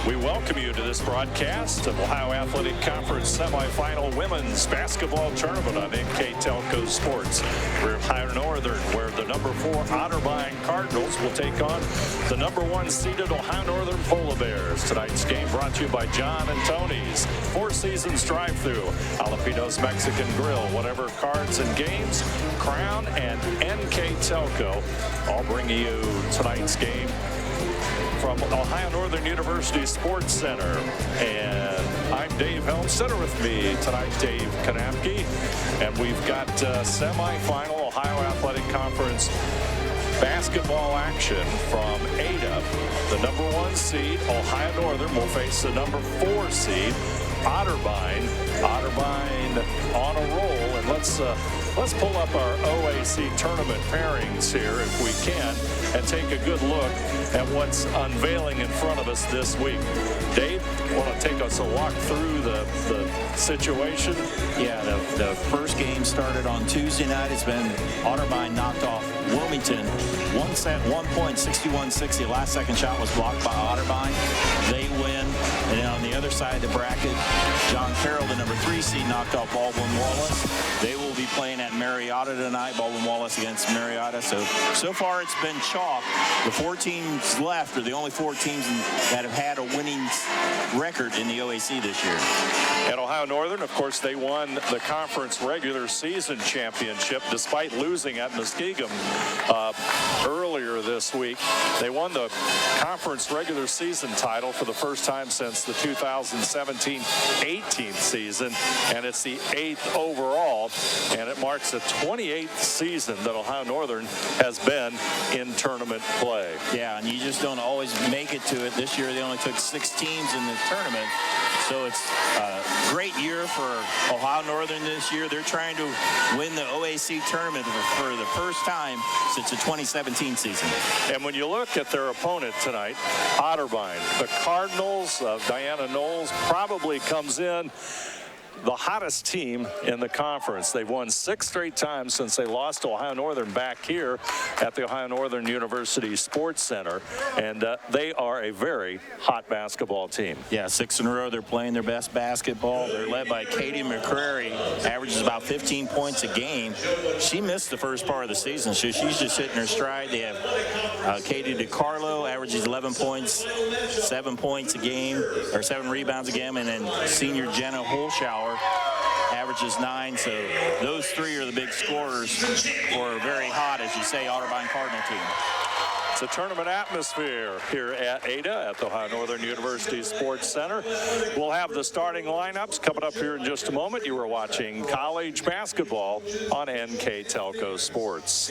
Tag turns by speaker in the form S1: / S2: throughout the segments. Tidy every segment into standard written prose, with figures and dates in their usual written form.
S1: We welcome you to this broadcast of Ohio Athletic Conference Semifinal Women's Basketball Tournament on NKTelco Sports. We're in Ohio Northern, where the number 4 Otterbein Cardinals will take on the number 1 seeded Ohio Northern Polar Bears. Tonight's game brought to you by John and Tony's, Four Seasons Drive-Thru, Jalapeno's Mexican Grill, whatever cards and games, Crown and NKTelco all bringing you tonight's game from Ohio Northern University Sports Center. And I'm Dave Helmstetter. With me tonight, Dave Kanapke. And we've got semifinal Ohio Athletic Conference basketball action from Ada. The number 1 seed, Ohio Northern, will face the number 4 seed, Otterbein. Otterbein on a roll. And let's pull up our OAC tournament pairings here if we can and take a good look at what's unveiling in front of us this week. Dave, want to take us a walk through the situation?
S2: Yeah, the first game started on Tuesday night. It's been Otterbein knocked off Wilmington. 1 set, 1 point, 61-60. Last second shot was blocked by Otterbein. They win. And then on the other side of the bracket, John Carroll, the number 3 seed, knocked off Baldwin Wallace. They will be playing at Marietta tonight. Baldwin Wallace against Marietta. So far it's been chalk. The 4 teams left are the only 4 teams that have had a winning record in the OAC this year.
S1: And Ohio Northern, of course, they won the conference regular season championship despite losing at Muskegum earlier this week. They won the conference regular season title for the first time since the 2017-18 season, and it's the 8th overall, and it marks the 28th season that Ohio Northern has been in tournament play.
S2: Yeah, and you just don't always make it to it. This year they only took 6 teams in the tournament, so it's a great year for Ohio Northern this year. They're trying to win the OAC tournament for the first time since the 2017 season.
S1: And when you look at their opponent tonight, Otterbein, the Cardinals of Diana Knowles, probably comes in the hottest team in the conference. They've won 6 straight times since they lost to Ohio Northern back here at the Ohio Northern University Sports Center, and they are a very hot basketball team.
S2: Yeah, 6 in a row. They're playing their best basketball. They're led by Katie McCrary, averages about 15 points a game. She missed the first part of the season, so she's just hitting her stride. They have Katie DiCarlo, averages 11 points, 7 points a game, or 7 rebounds a game, and then senior Jenna Holschauer averages 9. So those 3 are the big scorers for a very hot, as you say, Otterbein Cardinal team.
S1: It's a tournament atmosphere here at Ada at the Ohio Northern University Sports Center. We'll have the starting lineups coming up here in just a moment. You are watching college basketball on NKTelco Sports.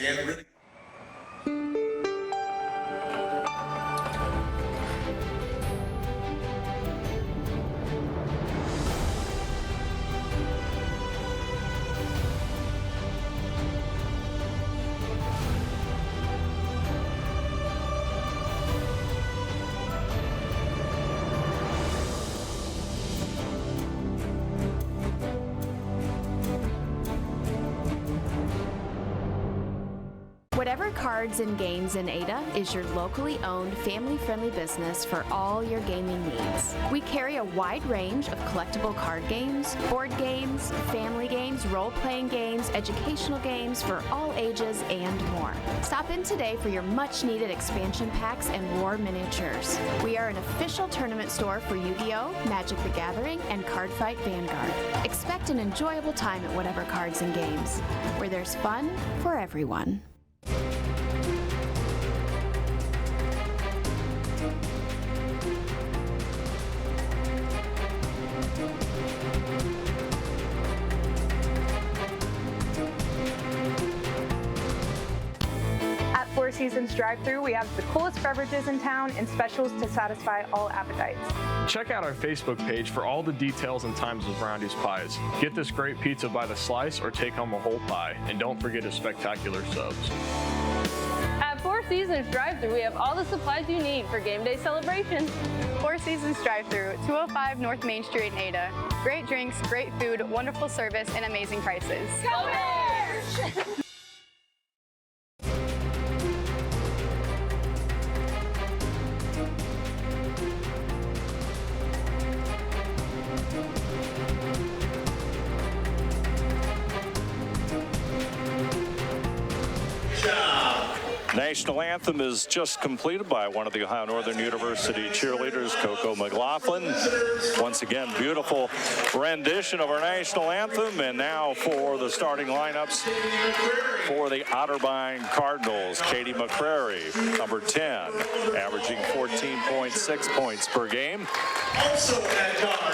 S3: Whatever Cards and Games in Ada is your locally owned, family-friendly business for all your gaming needs. We carry a wide range of collectible card games, board games, family games, role-playing games, educational games for all ages, and more. Stop in today for your much-needed expansion packs and war miniatures. We are an official tournament store for Yu-Gi-Oh!, Magic the Gathering, and Cardfight Vanguard. Expect an enjoyable time at Whatever Cards and Games, where there's fun for everyone.
S4: Four Seasons Drive-Thru, we have the coolest beverages in town and specials to satisfy all appetites.
S5: Check out our Facebook page for all the details and times of Brownie's Pies. Get this great pizza by the slice or take home a whole pie. And don't forget his spectacular subs.
S6: At Four Seasons Drive-Thru, we have all the supplies you need for game day celebrations.
S7: Four Seasons Drive-Thru, 205 North Main Street in Ada. Great drinks, great food, wonderful service, and amazing prices.
S6: Go Bears!
S1: national anthem is just completed by one of the Ohio Northern University cheerleaders, Coco McLaughlin. Once again, beautiful rendition of our national anthem. And now for the starting lineups for the Otterbein Cardinals. Katie McCrary, number 10, averaging 14.6 points per game.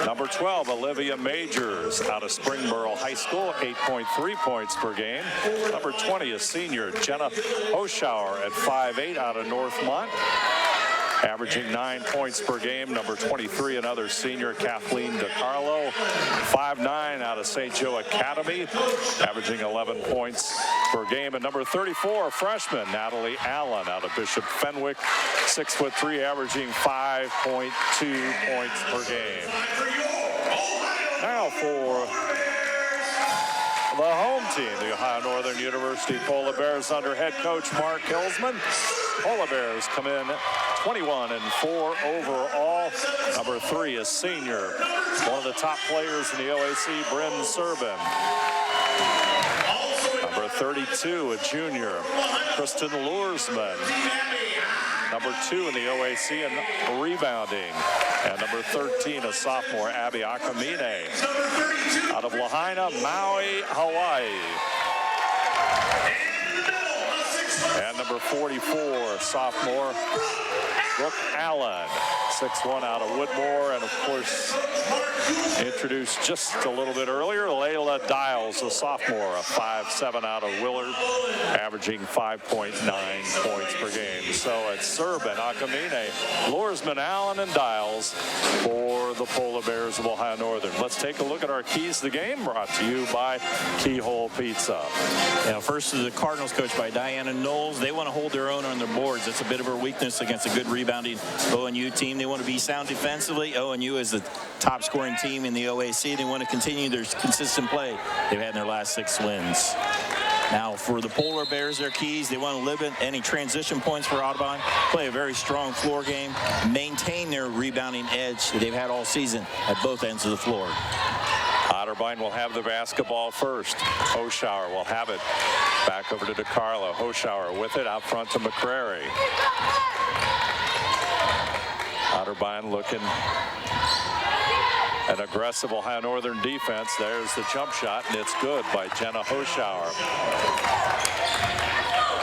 S1: Number 12, Olivia Majors, out of Springboro High School, 8.3 points per game. Number 20, a senior, Jenna Hoschauer at 5'8", out of Northmont, averaging 9 points per game. Number 23, another senior, Kathleen DiCarlo, 5'9", out of St. Joe Academy, averaging 11 points per game. And number 34, a freshman, Natalie Allen, out of Bishop Fenwick, 6'3", averaging 5.2 points per game. Now for the home team, the Ohio Northern University Polar Bears under head coach Mark Hilsman. Polar Bears come in 21-4 overall. Number 3, a senior, one of the top players in the OAC, Bryn Serbin. Number 32, a junior, Kristen Luersman. Number 2 in the OAC in rebounding. And number 13, a sophomore, Abby Akamine, out of Lahaina, Maui, Hawaii. And number 44, sophomore, Brooke Allen, 6'1", out of Woodmore. And of course, introduced just a little bit earlier, Layla Dials, a sophomore, a 5'7", out of Willard, averaging 5.9 points per game. So it's Serbin, Akamine, Luersman, Allen, and Dials for the Polar Bears of Ohio Northern. Let's take a look at our keys to the game, brought to you by Keyhole Pizza.
S2: Now, first is the Cardinals, coached by Diana Knowles. They want to hold their own on their boards. That's a bit of a weakness against a good rebounding ONU team. They want to be sound defensively. ONU is the top scoring team in the OAC. They want to continue their consistent play they've had in their last 6 wins. Now, for the Polar Bears, their keys, they want to limit any transition points for Otterbein, play a very strong floor game, maintain their rebounding edge that they've had all season at both ends of the floor.
S1: Otterbein will have the basketball first. Hoschauer will have it. Back over to DiCarlo. Hoschauer with it out front to McCrary. Otterbein looking an aggressive Ohio Northern defense. There's the jump shot, and it's good by Jenna Hoschauer.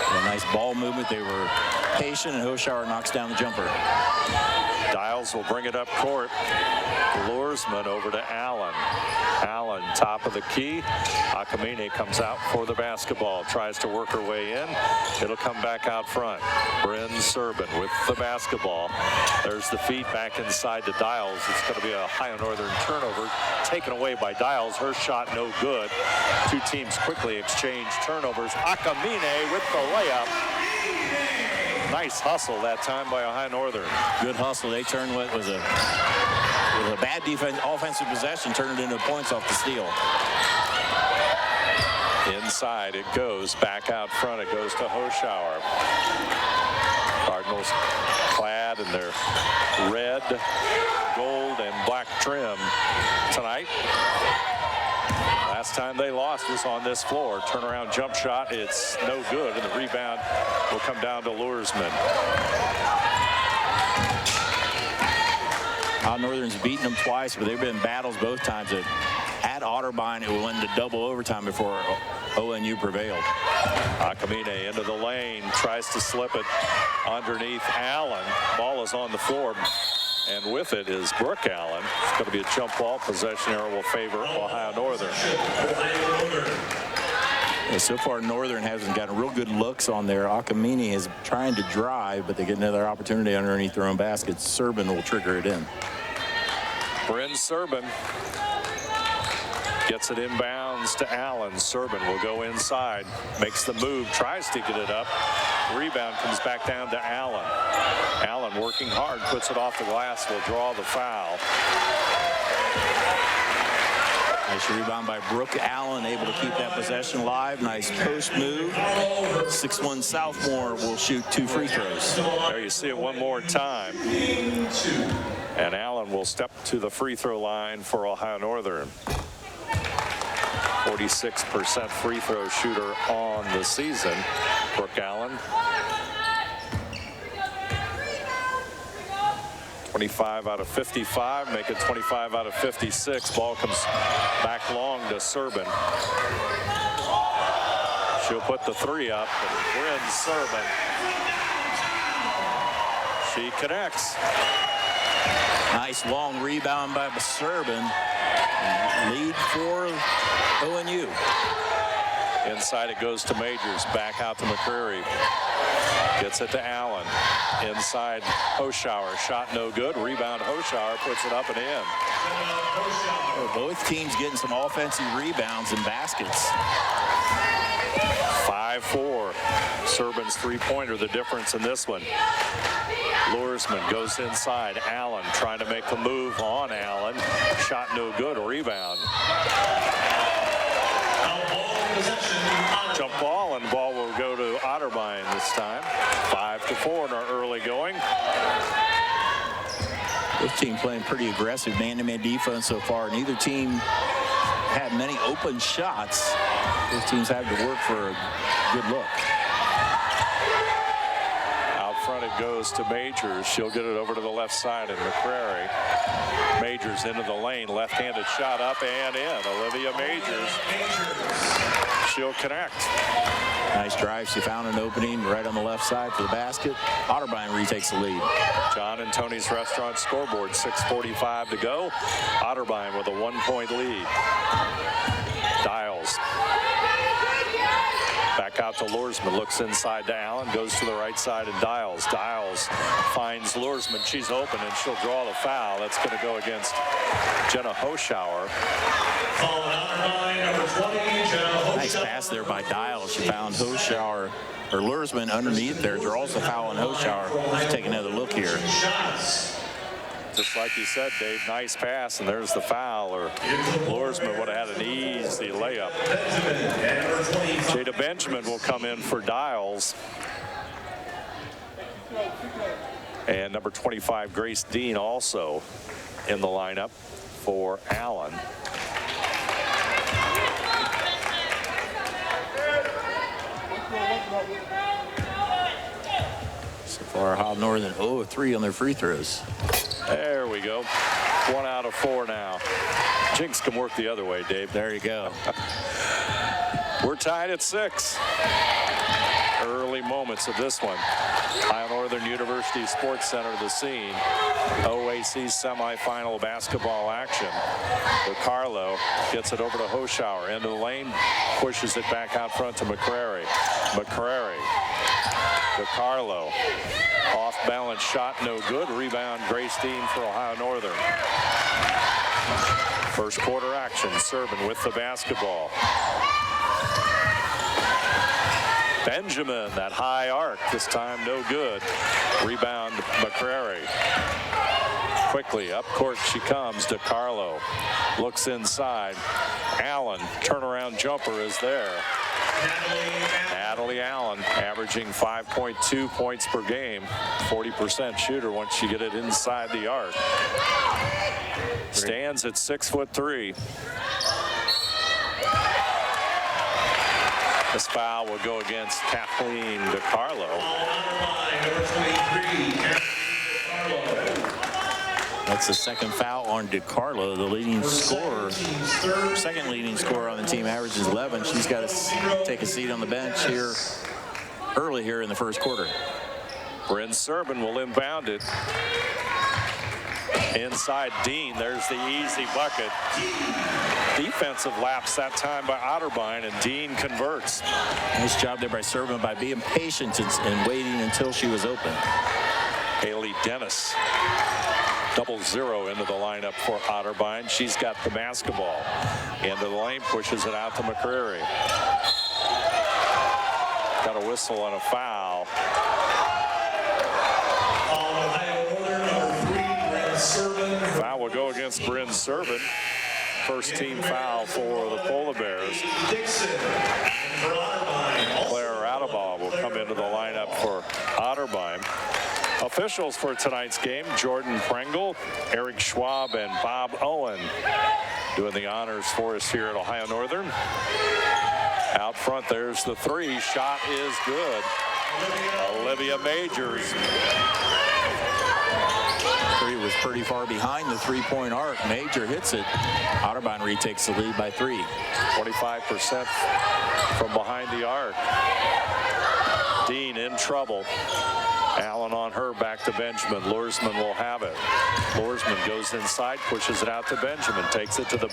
S2: A nice ball movement. They were patient, and Hoschauer knocks down the jumper.
S1: Dials will bring it up court. Luersman over to Allen. Allen, top of the key. Akamine comes out for the basketball. Tries to work her way in. It'll come back out front. Bryn Serbin with the basketball. There's the feed back inside to Dials. It's going to be a Ohio Northern turnover taken away by Dials. Her shot no good. Two teams quickly exchange turnovers. Akamine with the layup. Nice hustle that time by Ohio Northern.
S2: Good hustle. They turned what was a bad defense, offensive possession, turned it into points off the steal.
S1: Inside it goes. Back out front it goes to Hoschauer. Cardinals clad in their red, gold, and black trim tonight. Last time they lost was on this floor. Turnaround jump shot, it's no good, and the rebound will come down to Luersman.
S2: Northern's beaten them twice, but they've been in battles both times. At Otterbein, it went into double overtime before ONU prevailed.
S1: Akamine into the lane, tries to slip it underneath Allen. Ball is on the floor. And with it is Brooke Allen. It's going to be a jump ball. Possession error will favor Ohio Northern.
S2: Yeah, so far, Northern hasn't gotten real good looks on there. Akamine is trying to drive, but they get another opportunity underneath their own basket. Serbin will trigger it in.
S1: Bryn Serbin gets it inbounds to Allen. Serbin will go inside, makes the move, tries to get it up. Rebound comes back down to Allen. Allen working hard, puts it off the glass, will draw the foul.
S2: Nice rebound by Brooke Allen, able to keep that possession alive. Nice post move. 6'1" sophomore will shoot 2 free throws.
S1: There you see it one more time. And Allen will step to the free throw line for Ohio Northern. 46% free throw shooter on the season. Brooke Allen. 25 out of 55, make it 25 out of 56. Ball comes back long to Serban. She'll put the 3 up, and Bryn Serban. She connects.
S2: Nice long rebound by Serban. Lead for ONU.
S1: Inside it goes to Majors, back out to McCreary. Gets it to Allen. Inside Hoschauer, shot no good. Rebound Hoschauer puts it up and in.
S2: Both teams getting some offensive rebounds and baskets.
S1: 5-4. Serban's 3-pointer, the difference in this one. Luersman goes inside. Allen trying to make the move on Allen. Shot no good. Rebound. Jump ball, and ball will go to Otterbein this time. 5-4 in our early going.
S2: This team playing pretty aggressive man-to-man defense so far. Neither team had many open shots. Both teams had to work for a good look.
S1: Out front it goes to Majors. She'll get it over to the left side in McCrary. Majors into the lane. Left-handed shot up and in. Olivia Majors. She'll connect.
S2: Nice drive. She found an opening right on the left side for the basket. Otterbein retakes the lead.
S1: John and Tony's Restaurant scoreboard. 6:45 to go. Otterbein with a 1-point lead. Dials. Back out to Luersman. Looks inside to Allen. Goes to the right side and Dials. Dials finds Luersman. She's open and she'll draw the foul. That's going to go against Jenna Hoschauer.
S2: Nice pass there by Dials. She found Hoschauer, or Luersman underneath there. Draws the foul on Hoschauer. Let's take another look here.
S1: Just like you said, Dave, nice pass, and there's the foul, or Luersman would have had an easy layup. Jada Benjamin will come in for Dials. And number 25, Grace Dean, also in the lineup for Allen.
S2: So far, High Northern 0-3 on their free throws.
S1: There we go. 1 out of 4 now. Jinx can work the other way, Dave.
S2: There you go.
S1: We're tied at 6. Early moments of this one. Ohio Northern University Sports Center, the scene. OAC Semifinal basketball action. DiCarlo gets it over to Hoschauer. Into the lane. Pushes it back out front to McCrary. McCrary. DiCarlo. Off balance shot, no good. Rebound, Grace Dean for Ohio Northern. First quarter action. Serban with the basketball. Benjamin, that high arc, this time no good. Rebound, McCrary. Quickly up court she comes. DiCarlo looks inside. Allen, turnaround jumper is there. Natalie Allen averaging 5.2 points per game. 40% shooter once you get it inside the arc. Stands at 6'3". This foul will go against Kathleen DiCarlo.
S2: That's the second foul on DiCarlo, the leading scorer. Second leading scorer on the team, averages 11. She's got to take a seat on the bench here early here in the first quarter.
S1: Bryn Serban will inbound it. Inside Dean, there's the easy bucket. Defensive lapse that time by Otterbein, and Dean converts.
S2: Nice job there by Serban by being patient and waiting until she was open.
S1: Haley Dennis, 0-0 into the lineup for Otterbein. She's got the basketball. Into the lane, pushes it out to McCreary. Got a whistle on a foul. Foul will go against Bryn Serban. First team foul for the Polar Bears. Claire Radaball will come into the lineup for Otterbein. Officials for tonight's game, Jordan Pringle, Eric Schwab, and Bob Owen doing the honors for us here at Ohio Northern. Out front, there's the 3. Shot is good. Olivia Majors.
S2: 3 was pretty far behind the three-point arc. Major hits it. Otterbein retakes the lead by 3.
S1: 25% from behind the arc. Dean in trouble. Allen on her, back to Benjamin. Lursman will have it. Lursman goes inside, pushes it out to Benjamin, takes it to the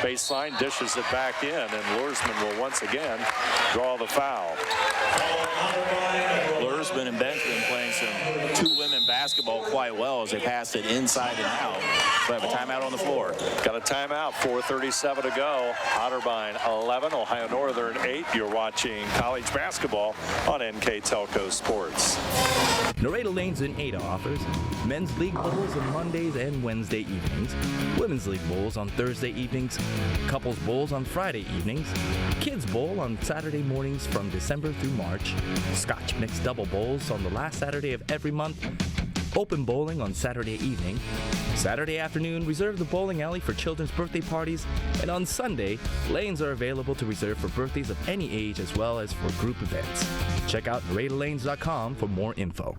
S1: baseline, dishes it back in, and Lursman will once again draw the foul.
S2: Lursman and Benjamin playing some two-women basketball quite well as they pass it inside and out. We have a timeout on the floor.
S1: Got a timeout, 4:37 to go. Otterbein 11, Ohio Northern 8. You're watching college basketball on NKTelco Sports.
S8: Nareda Lanes in Ada offers men's league bowls on Mondays and Wednesday evenings, women's league bowls on Thursday evenings, couples bowls on Friday evenings, kids bowl on Saturday mornings from December through March, Scotch mixed double bowls on the last Saturday of every month, open bowling on Saturday evening, Saturday afternoon reserve the bowling alley for children's birthday parties, and on Sunday, lanes are available to reserve for birthdays of any age as well as for group events. Check out NaredaLanes.com for more info.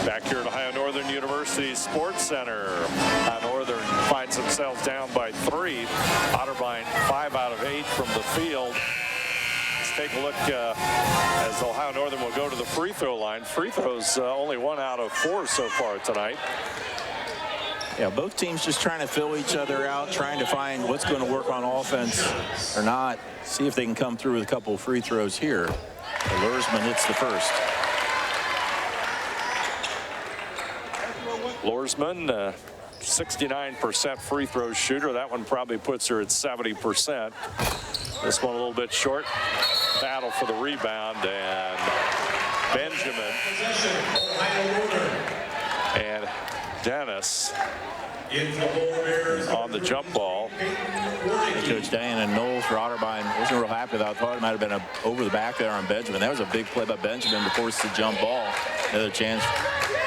S1: Back here at Ohio Northern University Sports Center. Ohio Northern finds themselves down by 3. Otterbein 5 out of 8 from the field. Let's take a look as Ohio Northern will go to the free throw line. Free throws only 1 out of 4 so far tonight.
S2: Yeah, both teams just trying to fill each other out, trying to find what's going to work on offense or not. See if they can come through with a couple of free throws here. Lursman hits the first.
S1: Lursman, 69% free throw shooter. That one probably puts her at 70%. This one a little bit short. Battle for the rebound, and Benjamin and Dennis on the jump ball.
S2: Coach Diana Knowles for Otterbein wasn't real happy with that. I thought it might have been over the back there on Benjamin. That was a big play by Benjamin to force the jump ball. Another chance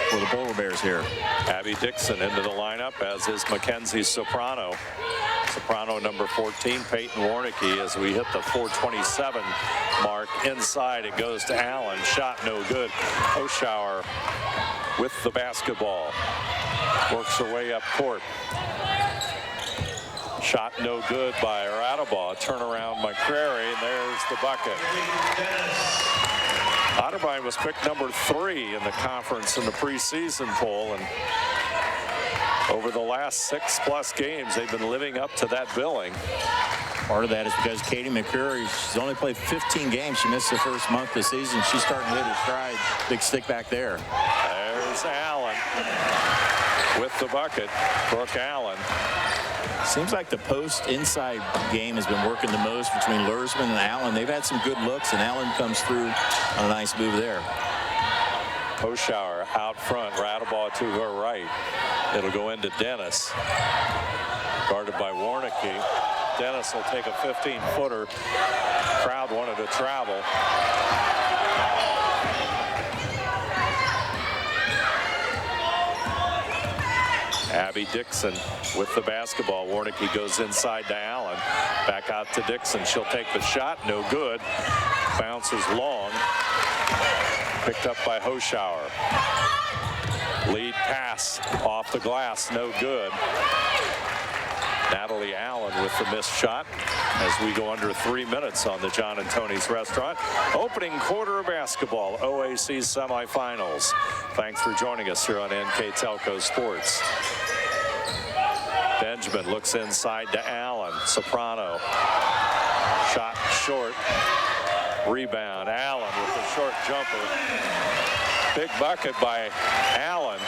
S2: for the Polar Bears here.
S1: Abby Dixon into the lineup, as is Mackenzie Soprano. Soprano number 14, Peyton Warnicki, as we hit the 4:27 mark. Inside it goes to Allen. Shot no good. Oshauer with the basketball. Works her way up court. Shot no good by Radabaugh. Turnaround McCrary, and there's the bucket. Otterbein was picked number 3 in the conference in the preseason poll, and over the last 6+ games, they've been living up to that billing.
S2: Part of that is because Katie McCreary, she's only played 15 games. She missed the first month of the season. She's starting to hit her stride. Big stick back there.
S1: There's Allen with the bucket. Brooke Allen.
S2: Seems like the post inside game has been working the most between Lursman and Allen. They've had some good looks, and Allen comes through on a nice move there.
S1: Oshauer out front. Radabaugh to her right. It'll go into Dennis. Guarded by Warnicki. Dennis will take a 15-footer. Crowd wanted to travel. Abby Dixon with the basketball. Warnicki goes inside to Allen. Back out to Dixon. She'll take the shot. No good. Bounces long. Picked up by Oshauer. Lead pass off the glass. No good. Natalie Allen with the missed shot as we go under 3 minutes on the John and Tony's Restaurant. Opening quarter of basketball, OAC Semifinals. Thanks for joining us here on NKTelco Sports. Benjamin looks inside to Allen. Soprano. Shot short. Rebound. Allen with the short jumper. Big bucket by Allen.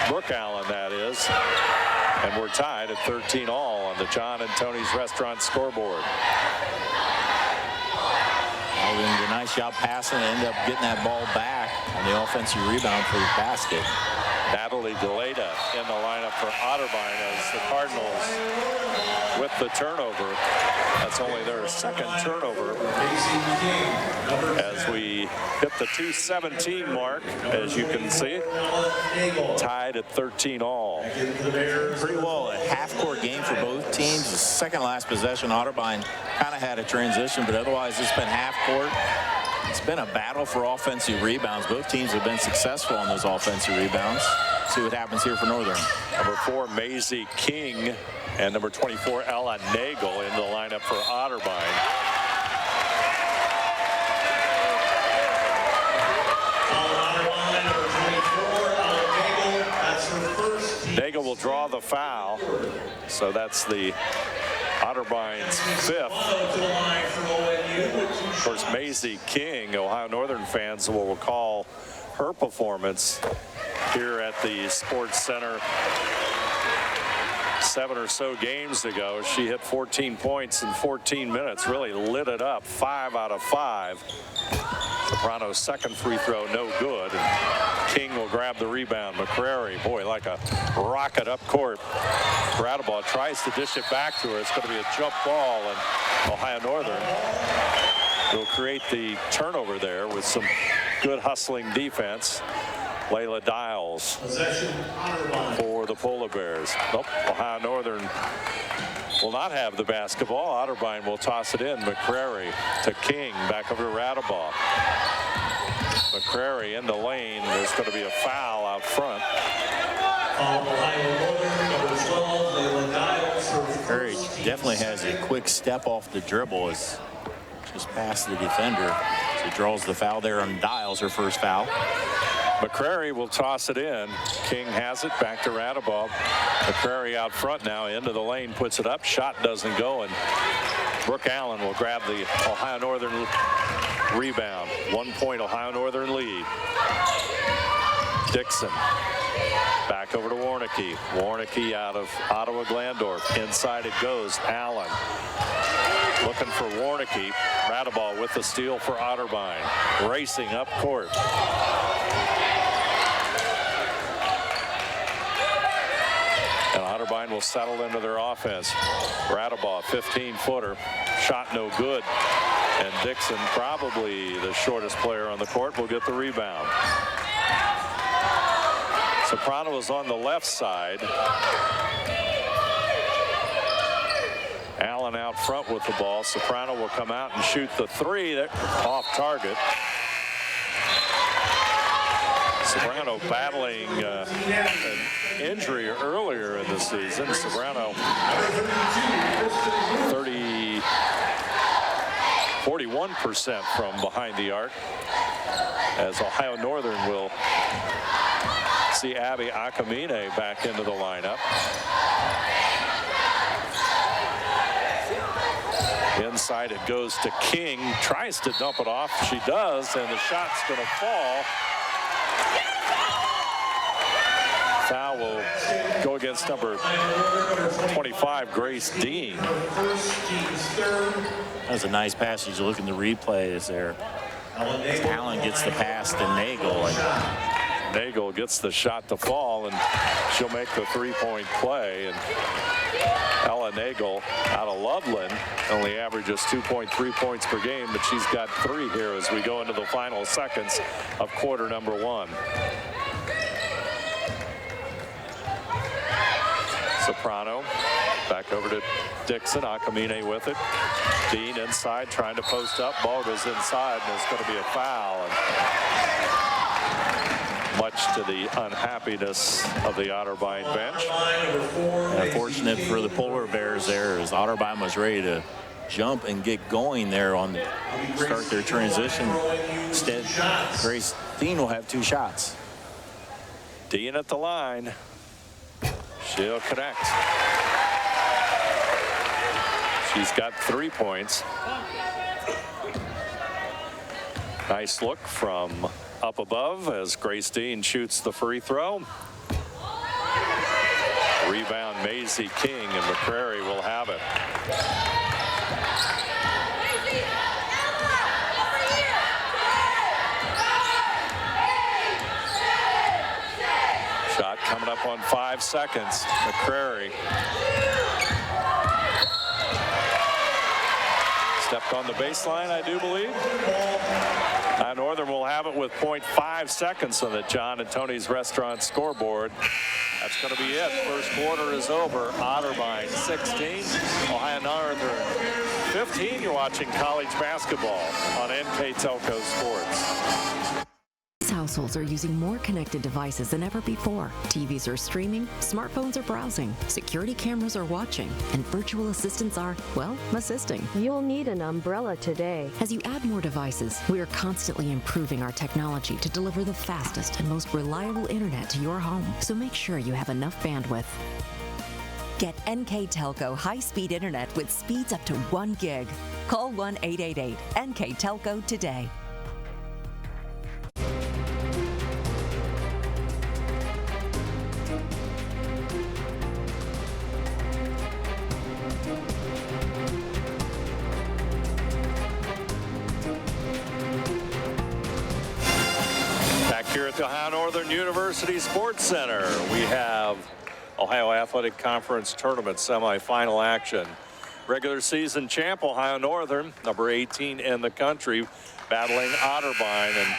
S1: Brooke Allen, that is. And we're tied at 13 all on the John and Tony's Restaurant scoreboard.
S2: Allen did a nice job passing and ended up getting that ball back on the offensive rebound for the basket.
S1: Natalie Galeta in the lineup for Otterbein as the Cardinals with the turnover. That's only their second turnover as we hit the 2:17 mark, as you can see, tied at 13 all.
S2: Pretty well a half-court game for both teams. The second last possession, Otterbein kind of had a transition, but otherwise it's been half-court. It's been a battle for offensive rebounds. Both teams have been successful on those offensive rebounds. See what happens here for Northern.
S1: Number 4, Maisie King, and number 24, Ella Nagel in the lineup for Otterbein. Nagel will draw the foul, so that's the Otterbein's 5th. Of course, Maisie King, Ohio Northern fans will recall her performance here at the Sports Center 7 or so games ago. She hit 14 points in 14 minutes, really lit it up, 5 out of 5. Soprano's second free throw, no good. And King will grab the rebound. McCrary, boy, like a rocket up court. Radaball tries to dish it back to her. It's going to be a jump ball, and Ohio Northern will create the turnover there with some good hustling defense. Layla Dials for the Polar Bears. Nope, Ohio Northern will not have the basketball. Otterbein will toss it in. McCrary to King, back over to Radaball. McCrary in the lane. There's going to be a foul out front.
S2: McCrary definitely has a quick step off the dribble. It's just past the defender. So he draws the foul there on Dials, her first foul.
S1: McCrary will toss it in. King has it, back to Radaball. McCrary out front now, into the lane, puts it up. Shot doesn't go, and Brooke Allen will grab the Ohio Northern rebound. 1 point Ohio Northern lead. Dixon back over to Warnicki. Warnicki out of Ottawa Glandorf. Inside it goes. Allen looking for Warnicki. Radaball with the steal for Otterbein. Racing up court. And Otterbein will settle into their offense. Radaball, 15-footer. Shot no good. And Dixon, probably the shortest player on the court, will get the rebound. Soprano is on the left side. Allen out front with the ball. Soprano will come out and shoot the 3 off target. Soprano battling an injury earlier in the season. Soprano 41% from behind the arc, as Ohio Northern will see Abby Akamine back into the lineup. Inside it goes to King, tries to dump it off. She does, and the shot's going to fall. Foul will go against number 25, Grace Dean.
S2: That was a nice passage. Look in the replays there. Allen gets the pass to Nagel, and
S1: Nagel gets the shot to fall, and she'll make the 3-point play. And Ella Nagel out of Loveland only averages 2.3 points per game, but she's got 3 here as we go into the final seconds of quarter number 1. Soprano back over to Dixon. Akamine with it. Dean inside trying to post up. Ball goes inside, and it's going to be a foul. And much to the unhappiness of the Otterbein bench.
S2: Unfortunate for the Polar Bears there, as Otterbein was ready to jump and get going there on the start their transition. Instead, Grace Dean will have 2 shots.
S1: Dean at the line. She'll connect. She's got 3 points. Nice look from up above as Grace Dean shoots the free throw. Rebound Maisie King, and McCrary will have it. up on 5 seconds. McCrary stepped on the baseline, I do believe. Northern will have it with 0.5 seconds on the John and Tony's Restaurant scoreboard. That's going to be it. First quarter is over. Otterbein 16, Ohio Northern 15. You're watching college basketball on NKTelco Sports.
S9: Households are using more connected devices than ever before. TVs are streaming, smartphones are browsing, security cameras are watching, and virtual assistants are, well, assisting.
S10: You'll need an umbrella today.
S9: As you add more devices, we are constantly improving our technology to deliver the fastest and most reliable internet to your home. So make sure you have enough bandwidth.
S11: Get NKTelco high-speed internet with speeds up to 1 gig. Call 1-888-NKTelco today.
S1: Here at the Ohio Northern University Sports Center, we have Ohio Athletic Conference Tournament semifinal action. Regular season champ Ohio Northern, number 18 in the country, battling Otterbein, and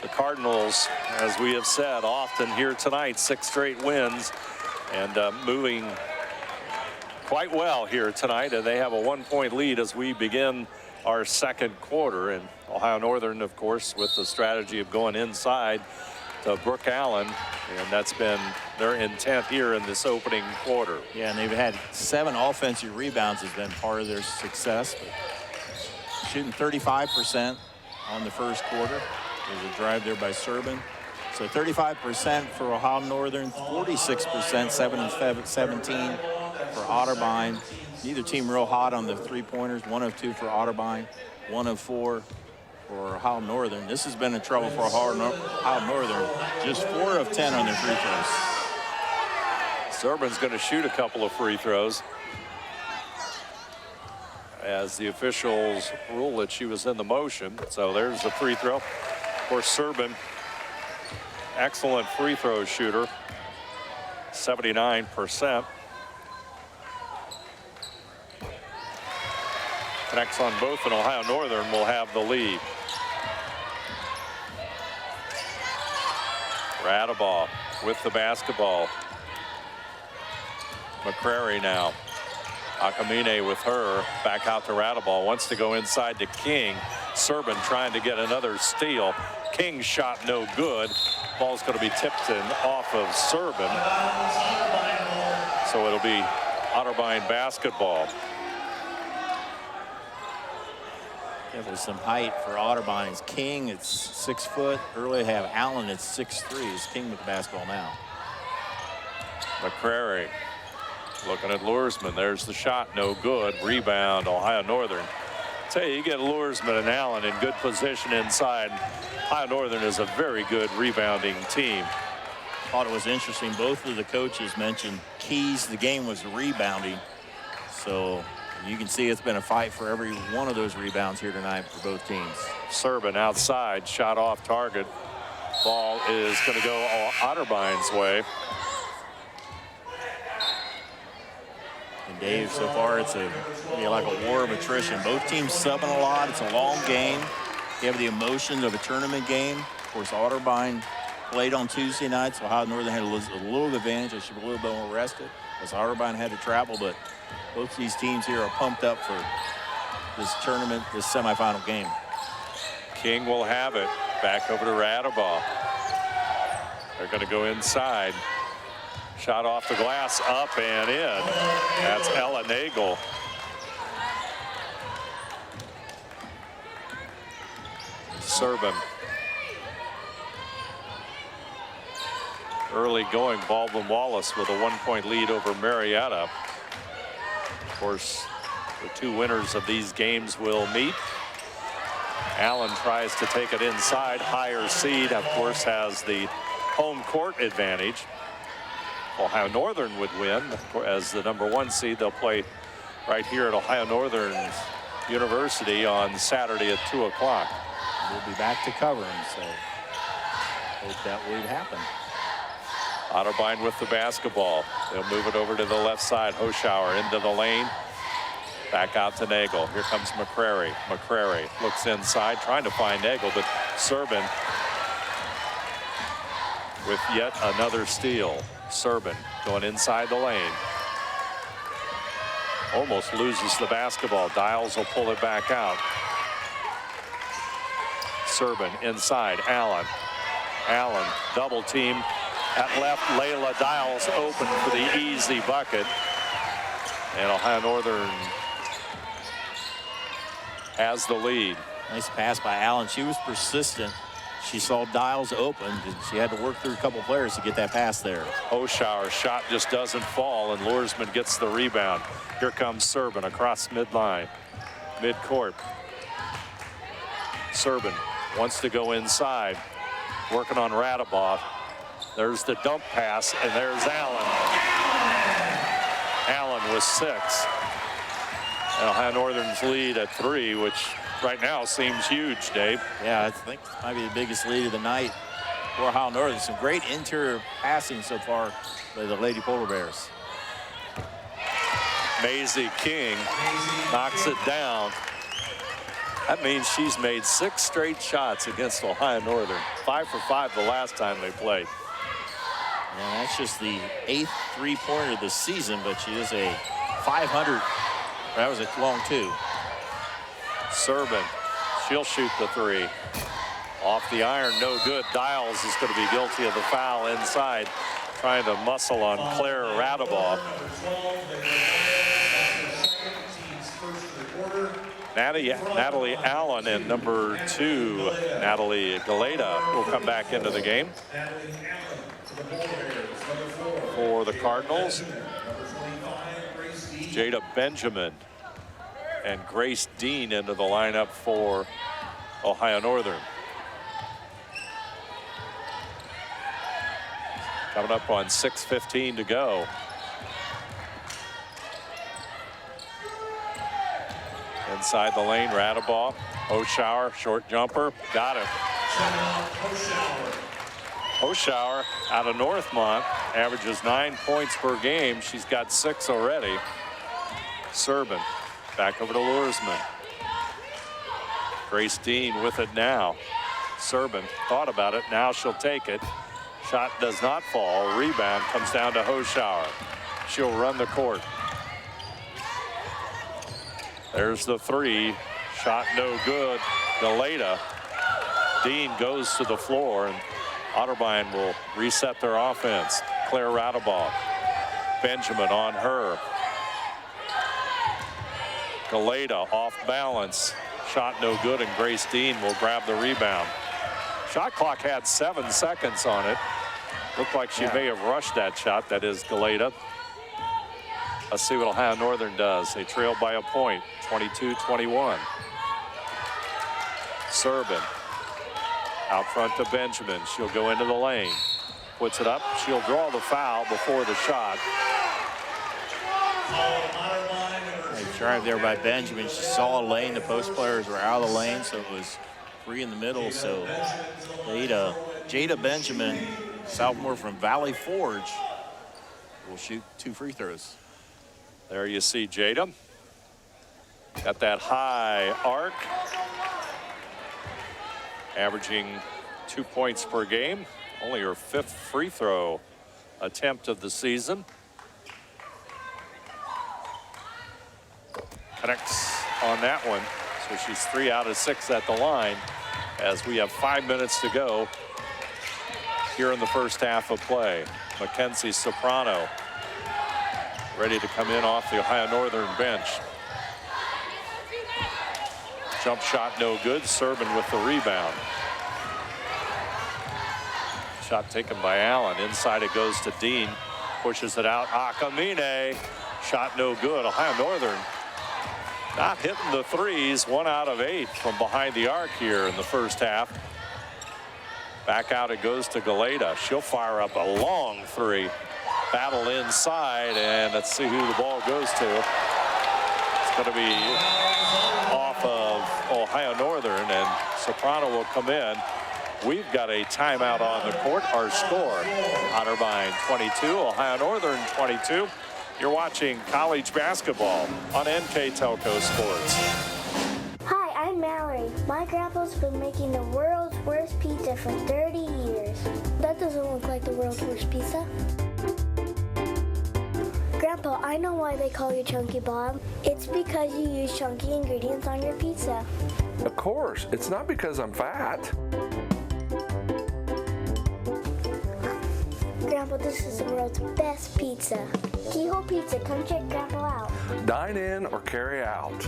S1: the Cardinals, as we have said often here tonight, 6 straight wins and moving quite well here tonight, and they have a 1-point lead as we begin our second quarter. And Ohio Northern, of course, with the strategy of going inside to Brooke Allen, and that's been their intent here in this opening quarter.
S2: Yeah, and they've had 7 offensive rebounds has been part of their success. But shooting 35% on the first quarter. There's a drive there by Serbin. So 35% for Ohio Northern, 46%, 7 and 17 for Otterbein. Neither team real hot on the three-pointers. 1 of 2 for Otterbein, 1 of 4 for Ohio Northern. This has been in trouble for Ohio Northern. Just 4 of 10 on their free throws.
S1: Serbin's going to shoot a couple of free throws, as the officials rule that she was in the motion. So there's the free throw. Of course, Serbin, excellent free throw shooter, 79%. Connects on both, and Ohio Northern will have the lead. Radaball with the basketball. McCrary now. Akamine with her. Back out to Radaball. Wants to go inside to King. Serbin trying to get another steal. King's shot no good. Ball's going to be tipped in off of Serbin. So it'll be Otterbein basketball.
S2: Yeah, there's some height for Otterbein. It's King, it's 6 foot. Earlier they have Allen, it's 6'3". It's King with the basketball now.
S1: McCrary looking at Luersman. There's the shot, no good. Rebound, Ohio Northern. Tell you get Luersman and Allen in good position inside. Ohio Northern is a very good rebounding team.
S2: Thought it was interesting. Both of the coaches mentioned keys to the game was rebounding. So you can see it's been a fight for every one of those rebounds here tonight for both teams.
S1: Serbin outside, shot off target. Ball is going to go Otterbein's way.
S2: And Dave, so far it's like a war of attrition. Both teams subbing a lot. It's a long game. You have the emotions of a tournament game. Of course, Otterbein played on Tuesday night, so Ohio Northern had a little advantage. They should be a little bit more rested, as Otterbein had to travel, but both these teams here are pumped up for this tournament, this semifinal game.
S1: King will have it. Back over to Radaball. They're going to go inside. Shot off the glass, up and in. That's Ella Nagel. Serbin. Early going, Baldwin Wallace with a 1-point lead over Marietta. Of course, the 2 winners of these games will meet. Allen tries to take it inside. Higher seed, of course, has the home court advantage. Ohio Northern would win. As the number 1 seed, they'll play right here at Ohio Northern University on Saturday at 2 o'clock.
S2: We'll be back to covering, so hope that will happen.
S1: Otterbein with the basketball. They'll move it over to the left side. Hoschauer into the lane. Back out to Nagel. Here comes McCrary. McCrary looks inside, trying to find Nagel, but Serbin with yet another steal. Serbin going inside the lane. Almost loses the basketball. Dials will pull it back out. Serbin inside. Allen. Allen double team at left. Layla Dials open for the easy bucket. And Ohio Northern has the lead.
S2: Nice pass by Allen. She was persistent. She saw Dials open, and she had to work through a couple players to get that pass there.
S1: Hoschauer's shot just doesn't fall, and Luersman gets the rebound. Here comes Serbin across midline, midcourt. Serbin wants to go inside, working on Radabov. There's the dump pass, and there's Allen. Allen with 6. And Ohio Northern's lead at 3, which right now seems huge, Dave.
S2: Yeah, I think it might be the biggest lead of the night for Ohio Northern. Some great interior passing so far by the Lady Polar Bears.
S1: Maisie King knocks it down. That means she's made 6 straight shots against Ohio Northern. 5 for 5 the last time they played.
S2: And that's just the 8th three-pointer of the season, but she is a 500. That was a long 2.
S1: Serbin, she'll shoot the 3. Off the iron, no good. Dials is going to be guilty of the foul inside, trying to muscle on Claire Radabov. Natalie Allen and number 2, Natalie Galeta, will come back into the game for the Cardinals. Jada Benjamin and Grace Dean into the lineup for Ohio Northern. Coming up on 6:15 to go. Inside the lane, Radabov. Hoschauer, short jumper, got it. Hoschauer out of Northmont averages 9 points per game. She's got 6 already. Serbin back over to Luersman. Grace Dean with it now. Serbin thought about it. Now she'll take it. Shot does not fall. Rebound comes down to Hoschauer. She'll run the court. There's the 3. Shot no good. Galeta. Dean goes to the floor, and Otterbein will reset their offense. Claire Radabov. Benjamin on her. Galeta off balance. Shot no good, and Grace Dean will grab the rebound. Shot clock had 7 seconds on it. Looked like she may have rushed that shot. That is Galeta. Let's see what Ohio Northern does. They trail by a point, 22-21. Serbin out front to Benjamin. She'll go into the lane. Puts it up. She'll draw the foul before the shot.
S2: Nice drive there by Benjamin. She saw a lane. The post players were out of the lane, so it was free in the middle. So Jada Benjamin, sophomore from Valley Forge, will shoot 2 free throws.
S1: There you see Jada. Got that high arc. Averaging 2 points per game. Only her 5th free throw attempt of the season. Connects on that one. So she's 3 out of 6 at the line as we have 5 minutes to go here in the first half of play. Mackenzie Soprano ready to come in off the Ohio Northern bench. Jump shot no good. Serbin with the rebound. Shot taken by Allen. Inside it goes to Dean. Pushes it out. Akamine. Shot no good. Ohio Northern not hitting the threes. 1 out of 8 from behind the arc here in the first half. Back out it goes to Galeta. She'll fire up a long 3. Battle inside, and let's see who the ball goes to. It's going to be off of Ohio Northern, and Soprano will come in. we've got a timeout on the court. Our score, Otterbein 22, Ohio Northern 22. You're watching college basketball on NKTelco Sports.
S12: Hi, I'm Mallory. My grandpa's been making the world's worst pizza for 30 years. That doesn't look like the world's worst pizza. Grandpa, I know why they call you Chunky Bob. It's because you use chunky ingredients on your pizza.
S13: Of course, it's not because I'm fat.
S12: Grandpa, this is the world's best pizza. Keyhole Pizza, come check Grandpa out.
S13: Dine in or carry out.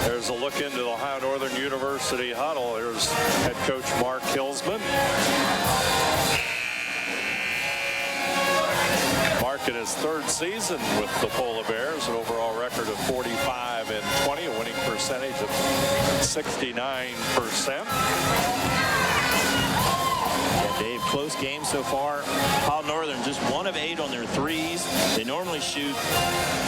S1: There's a look into the Ohio Northern University huddle. Here's head coach Mark Hilsman. Mark in his third season with the Polar Bears, an overall record of 45-20, a winning percentage of 69%.
S2: Dave, close game so far. Ohio Northern just 1 of 8 on their threes. They normally shoot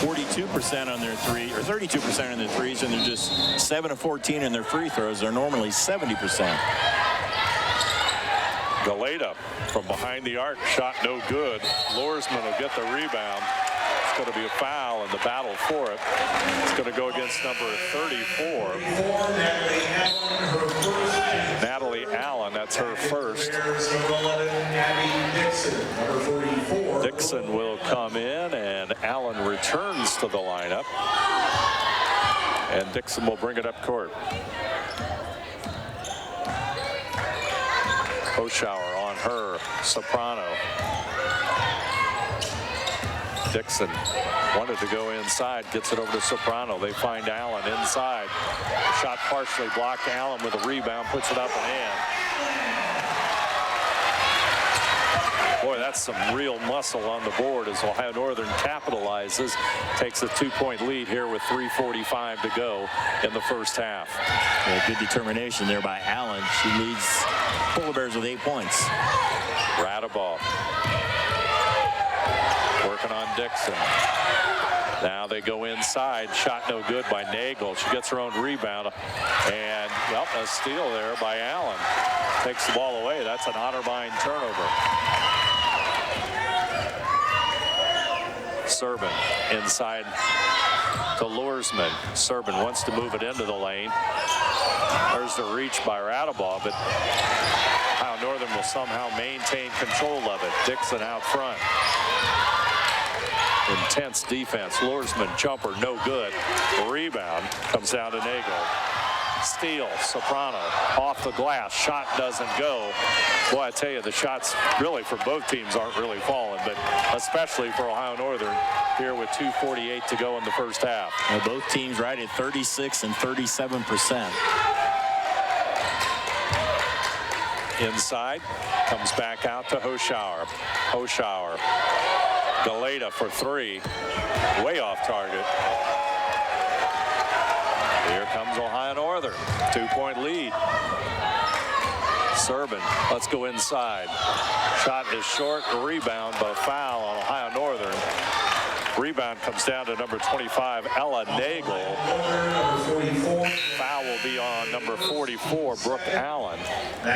S2: 42% on their three, or 32% on their threes, and they're just 7 of 14 in their free throws. They're normally 70%.
S1: Galeta from behind the arc, shot no good. Lursman will get the rebound. It's going to be a foul in the battle for it. It's going to go against number 34. Natalie Allen, that's her first. Dixon will come in, and Allen returns to the lineup. And Dixon will bring it up court. Hoschauer on her, Soprano. Dixon wanted to go inside, gets it over to Soprano. They find Allen inside. Shot partially blocked. Allen with a rebound, puts it up and in. Boy, that's some real muscle on the board as Ohio Northern capitalizes. Takes a 2-point lead here with 3:45 to go in the first half.
S2: Yeah, good determination there by Allen. She leads Polar Bears with 8 points.
S1: Radaball working on Dixon. Now they go inside. Shot no good by Nagel. She gets her own rebound. And, well, a steal there by Allen. Takes the ball away. That's an Otterbein turnover. Serban inside to Lursman. Serban wants to move it into the lane. There's the reach by Radaball, but Ohio Northern will somehow maintain control of it. Dixon out front. Intense defense. Lursman jumper, no good. The rebound comes down to Nagel. Steal, Soprano off the glass. Shot doesn't go. Boy, I tell you, the shots really for both teams aren't really falling, but especially for Ohio Northern here with 2:48 to go in the first half.
S2: Well, both teams right at 36 and 37%.
S1: Inside, comes back out to Hoschauer. Hoschauer. Galeta for 3. Way off target. Here comes Ohio Northern. 2-point lead. Serban, let's go inside. Shot is short. A rebound, but a foul on Ohio Northern. Rebound comes down to number 25, Ella Nagel. Foul will be on number 44, Brooke Allen.
S2: Go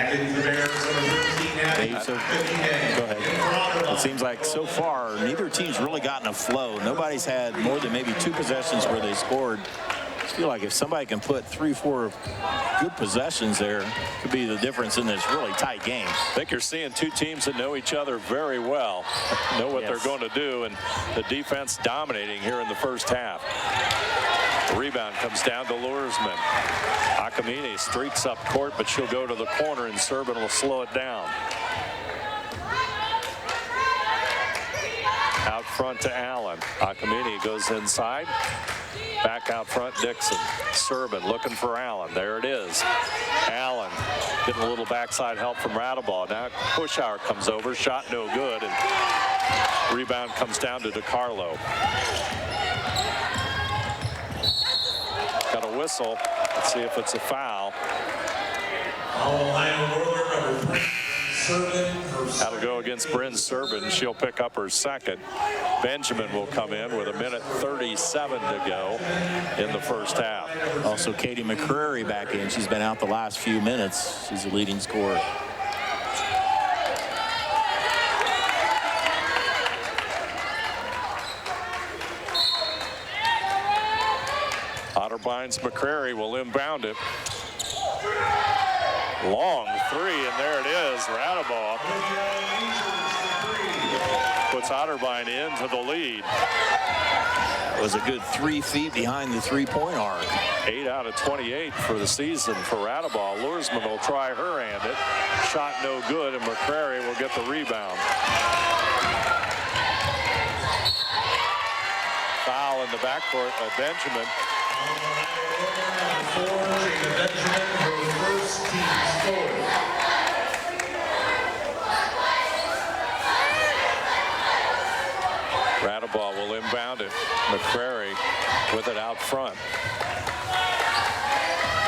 S2: ahead. It seems like so far, neither team's really gotten a flow. Nobody's had more than maybe 2 possessions where they scored. I feel like if somebody can put 3-4 good possessions there, could be the difference in this really tight game.
S1: I think you're seeing 2 teams that know each other very well, know what they're going to do, and the defense dominating here in the first half. The rebound comes down to Lursman. Akamine streaks up court, but she'll go to the corner, and Serban will slow it down. Out front to Allen. Akamine goes inside. Back out front, Dixon. Serban looking for Allen. There it is. Allen getting a little backside help from Radaball. Now Hoschauer comes over. Shot no good. And rebound comes down to DiCarlo. Got a whistle. Let's see if it's a foul. That'll go against Bryn Servin. She'll pick up her second. Benjamin will come in with 1:37 to go in the first half.
S2: Also, Katie McCrary back in. She's been out the last few minutes. She's the leading scorer.
S1: Otterbein's McCrary will inbound it. Long three, and there it is. Radaball puts Otterbein into the lead.
S2: It was a good 3 feet behind the three-point arc.
S1: 8 out of 28 for the season for Radaball. Luersman will try her hand it. Shot no good, and McCrary will get the rebound. Foul in the backcourt of Benjamin. Radaball will inbound it. McCrary with it out front.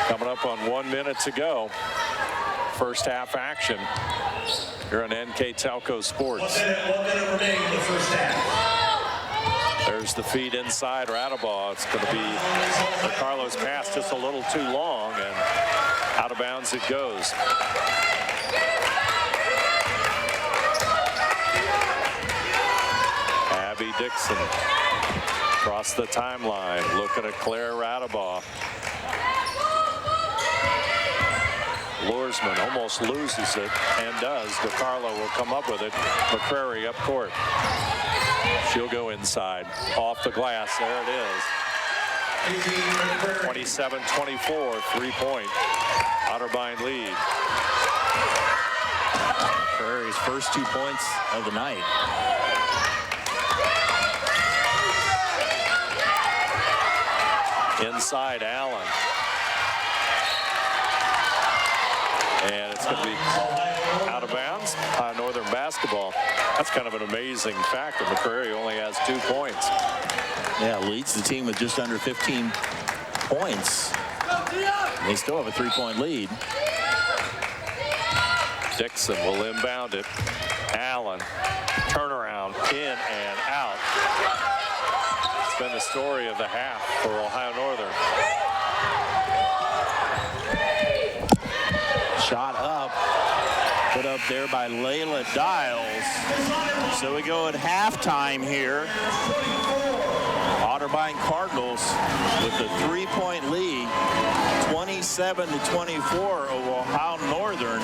S1: Coming up on 1 minute to go. First half action here on NKTelco Sports.
S14: 1 minute remaining in the first half.
S1: There's the feed inside Radaball. It's going to be the Carlos pass just a little too long, and out of bounds it goes. Abby Dixon across the timeline, looking at Claire Radaball. Luersman almost loses it and does. DiCarlo will come up with it. McCrary up court. She'll go inside. Off the glass. There it is. 27-24. 3-point. Otterbein lead.
S2: McCrary's first 2 points of the night.
S1: Inside Allen. And it's going to be out of bounds. Northern basketball. That's kind of an amazing fact that McCrary only has 2 points.
S2: Yeah, leads the team with just under 15 points. They still have a 3-point lead.
S1: Dixon will inbound it. Allen, turnaround, in and out. It's been the story of the half for Ohio Northern.
S2: Shot up, put up there by Layla Dials. So we go at halftime here. Otterbein Cardinals with the 3-point lead, 27-24 over Ohio Northern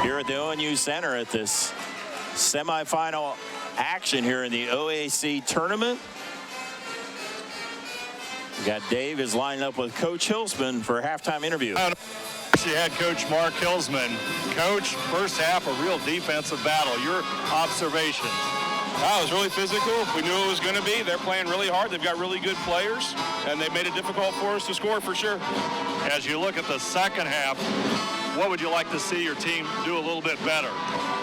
S2: here at the ONU Center at this semifinal action here in the OAC tournament. We got Dave is lined up with Coach Hilsman for a halftime interview.
S15: Head coach Mark Hilsman. Coach, first half a real defensive battle. Your observations?
S16: It was really physical. We knew it was going to be. They're playing really hard. They've got really good players, and they made it difficult for us to score for sure.
S15: As you look at the second half, what would you like to see your team do a little bit better?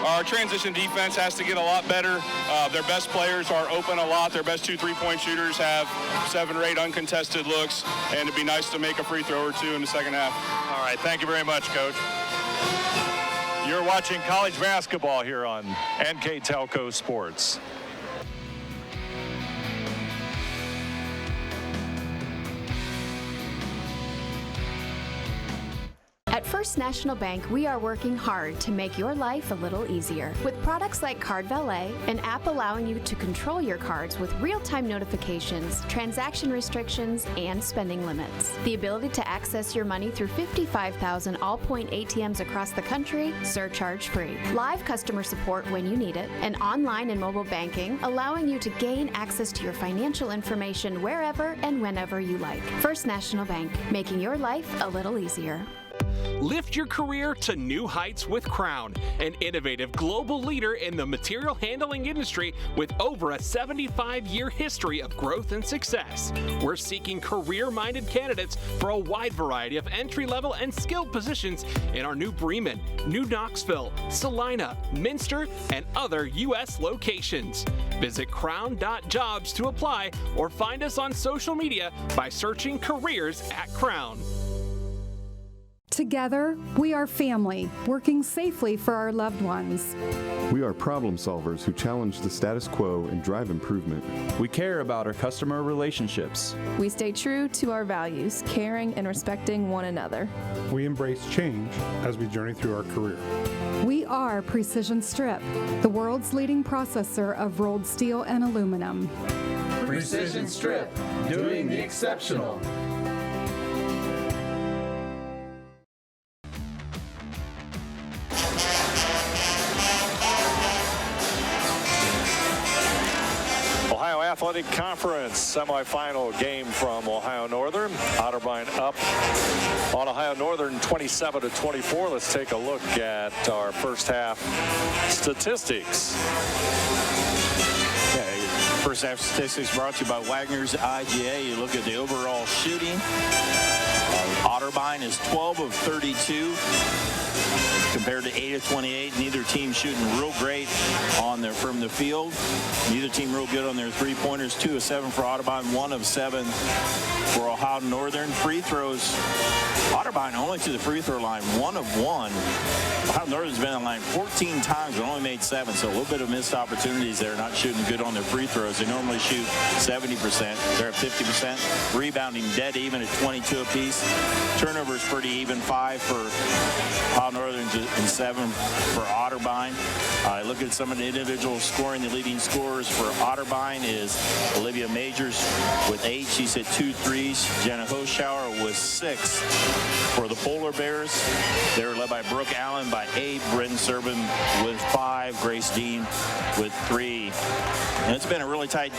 S16: Our transition defense has to get a lot better. Their best players are open a lot. Their best 2 3-point shooters have 7 or 8 uncontested looks, and it'd be nice to make a free throw or 2 in the second half.
S15: All right, thank you very much, Coach. You're watching college basketball here on NKTelco Sports.
S3: At First National Bank, we are working hard to make your life a little easier. With products like Card Valet, an app allowing you to control your cards with real-time notifications, transaction restrictions, and spending limits. The ability to access your money through 55,000 all-point ATMs across the country, surcharge-free. Live customer support when you need it, and online and mobile banking, allowing you to gain access to your financial information wherever and whenever you like. First National Bank, making your life a little easier.
S17: Lift your career to new heights with Crown, an innovative global leader in the material handling industry with over a 75-year history of growth and success. We're seeking career-minded candidates for a wide variety of entry-level and skilled positions in our new Bremen, New Knoxville, Salina, Minster, and other U.S. locations. Visit crown.jobs to apply or find us on social media by searching Careers at Crown.
S18: Together, we are family, working safely for our loved ones.
S19: We are problem solvers who challenge the status quo and drive improvement.
S20: We care about our customer relationships.
S21: We stay true to our values, caring and respecting one another.
S22: We embrace change as we journey through our career.
S18: We are Precision Strip, the world's leading processor of rolled steel and aluminum.
S23: Precision Strip, doing the exceptional.
S1: Ohio Athletic Conference semifinal game from Ohio Northern. Otterbein up on Ohio Northern 27-24. Let's take a look at our first half statistics.
S2: First half statistics brought to you by Wagner's IGA. You look at the overall shooting. Otterbein is 12 of 32 compared to 8 of 28. Neither team shooting real great from the field. Neither team real good on their three-pointers. 2 of 7 for Otterbein, 1 of 7 for Ohio Northern. Free throws, Otterbein only to the free throw line, 1 of 1. Ohio Northern's been on the line 14 times but only made 7, so a little bit of missed opportunities there, not shooting good on their free throws. They normally shoot 70%. They're at 50%. Rebounding dead even at 22 apiece. Turnovers pretty even, 5 for Ohio Northern and 7 for Otterbein. Look at some of the individual scoring. The leading scorers for Otterbein is Olivia Majors with 8. She's hit 2 threes. Jenna Hoschauer with 6. For the Polar Bears, they're led by Brooke Allen by 8. Bryn Serban with 5. Grace Dean with 3. And it's been a really tight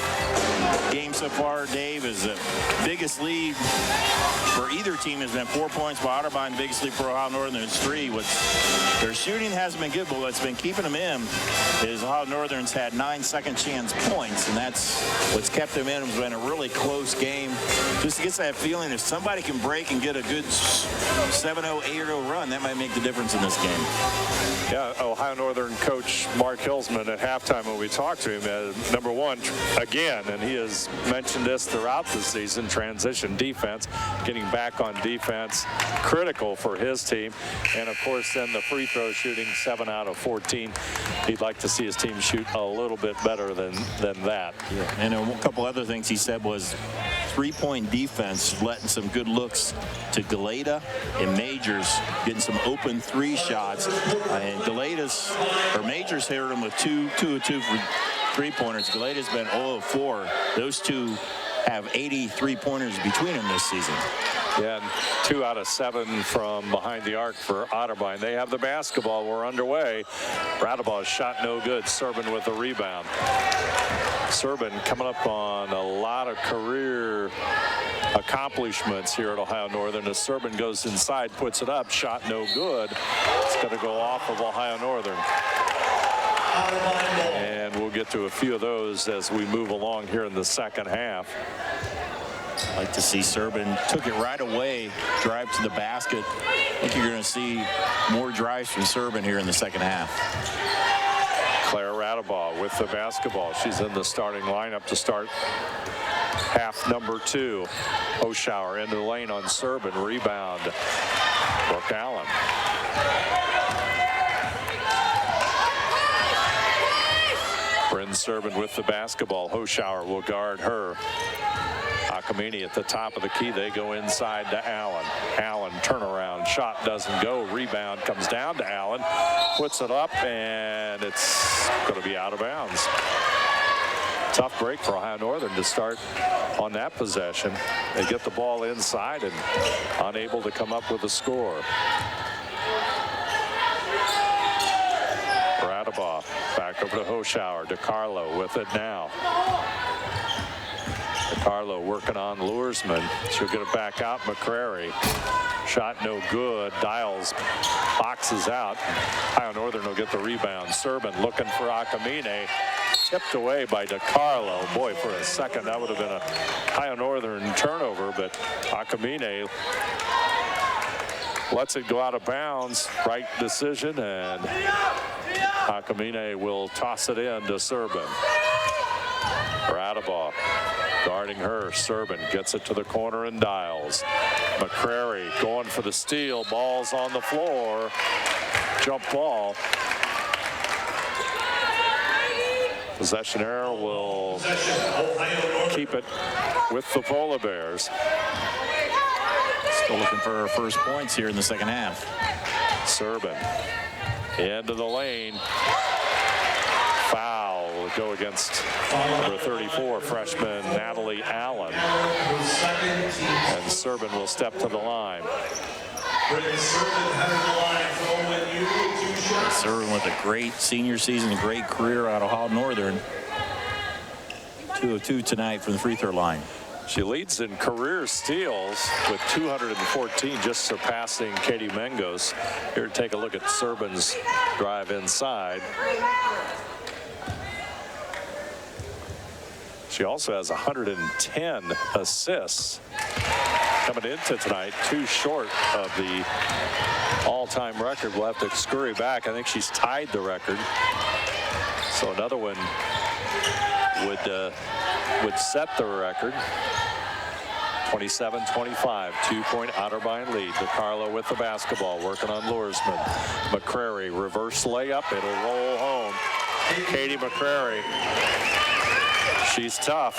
S2: game so far. Dave, is the biggest lead for either team has been 4 points by Otterbein. The biggest lead for Ohio Northern is 3. Their shooting hasn't been good, but what's been keeping them in is Ohio Northern's had 9 second chance points, and that's what's kept them in. It's been a really close game. Just gets that feeling if somebody can break and get a good 7-0, 8-0 run, that might make the difference in this game.
S1: Yeah, Ohio Northern coach Mark Hilsman at halftime when we talked to him, number one, again, and he has mentioned this throughout the season, transition defense, getting back on defense, critical for his team. And of course, then the free throw shooting, 7 out of 14. He'd like to see his team shoot a little bit better than that.
S2: Yeah. And a couple other things he said was three-point defense, letting some good looks to Galeta and Majors, getting some open 3 shots. And Majors hit him with 2 of 2 for three-pointers. Galeta's been 0 of 4. Those two have 80 three-pointers between them this season.
S1: Yeah, and 2 out of 7 from behind the arc for Otterbein. They have the basketball. We're underway. Radabaugh's shot no good. Serban with the rebound. Serban coming up on a lot of career accomplishments here at Ohio Northern. As Serban goes inside, puts it up, shot no good. It's going to go off of Ohio Northern. And we'll get to a few of those as we move along here in the second half.
S2: I'd like to see Serban took it right away, drive to the basket. I think you're going to see more drives from Serban here in the second half.
S1: Claire Radabaugh with the basketball. She's in the starting lineup to start half number 2. Hoschauer into the lane on Serban. Rebound. Brooke Allen. Bryn Serban with the basketball. Hoschauer will guard her. Akamini at the top of the key. They go inside to Allen. Allen turnaround. Shot doesn't go. Rebound comes down to Allen. Puts it up, and it's going to be out of bounds. Tough break for Ohio Northern to start on that possession. They get the ball inside and unable to come up with a score. Radabaugh back over to Hoschauer. DeCarlo with it now. DeCarlo working on Luersman. She'll get it back out. McCrary. Shot no good. Dials boxes out. Ohio Northern will get the rebound. Serban looking for Akamine. Tipped away by DeCarlo. Boy, for a second that would have been a Ohio Northern turnover, but Akamine lets it go out of bounds. Right decision, and Akamine will toss it in to Serban. Radabaugh guarding her. Serban gets it to the corner and Dials. McCrary going for the steal. Ball's on the floor. Jump ball. Possession error will keep it with the Polar Bears.
S2: Still looking for her first points here in the second half.
S1: Serban into the lane. Foul will go against number 34, freshman Natalie Allen. And Serban will step to the line.
S2: Serban with a great senior season, a great career out of Ohio Northern. 2 of 2 tonight from the free throw line.
S1: She leads in career steals with 214, just surpassing Katie Mengos. Here to take a look at Serban's drive inside. She also has 110 assists coming into tonight, 2 short of the all-time record. We'll have to scurry back. I think she's tied the record. So another one would set the record. 27-25, 2-point Otterbein lead. DeCarlo with the basketball, working on Luersman. McCrary, reverse layup. It'll roll home. Katie McCrary. She's tough.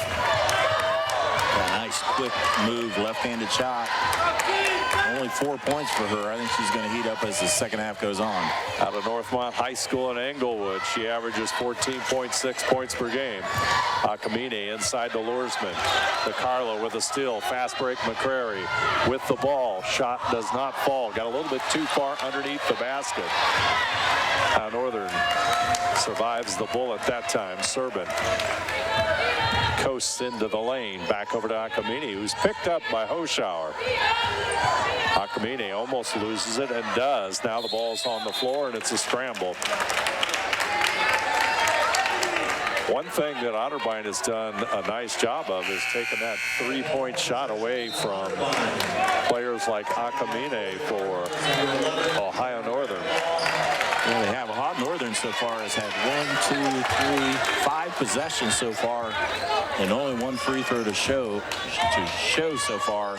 S2: A nice quick move, left-handed shot. Only 4 points for her. I think she's going to heat up as the second half goes on.
S1: Out of Northmont High School in Englewood, she averages 14.6 points per game. Akamine inside to Luersman. DeCarlo with a steal. Fast break McCrary with the ball. Shot does not fall. Got a little bit too far underneath the basket. Northern survives the bullet that time. Serban coasts into the lane. Back over to Akamine, who's picked up by Hoschauer. Akamine almost loses it and does. Now the ball's on the floor and it's a scramble. One thing that Otterbein has done a nice job of is taking that 3-point shot away from players like Akamine for Ohio Northern.
S2: Yeah, they have. Ohio Northern so far has had 5 possessions so far, and only 1 free throw to show so far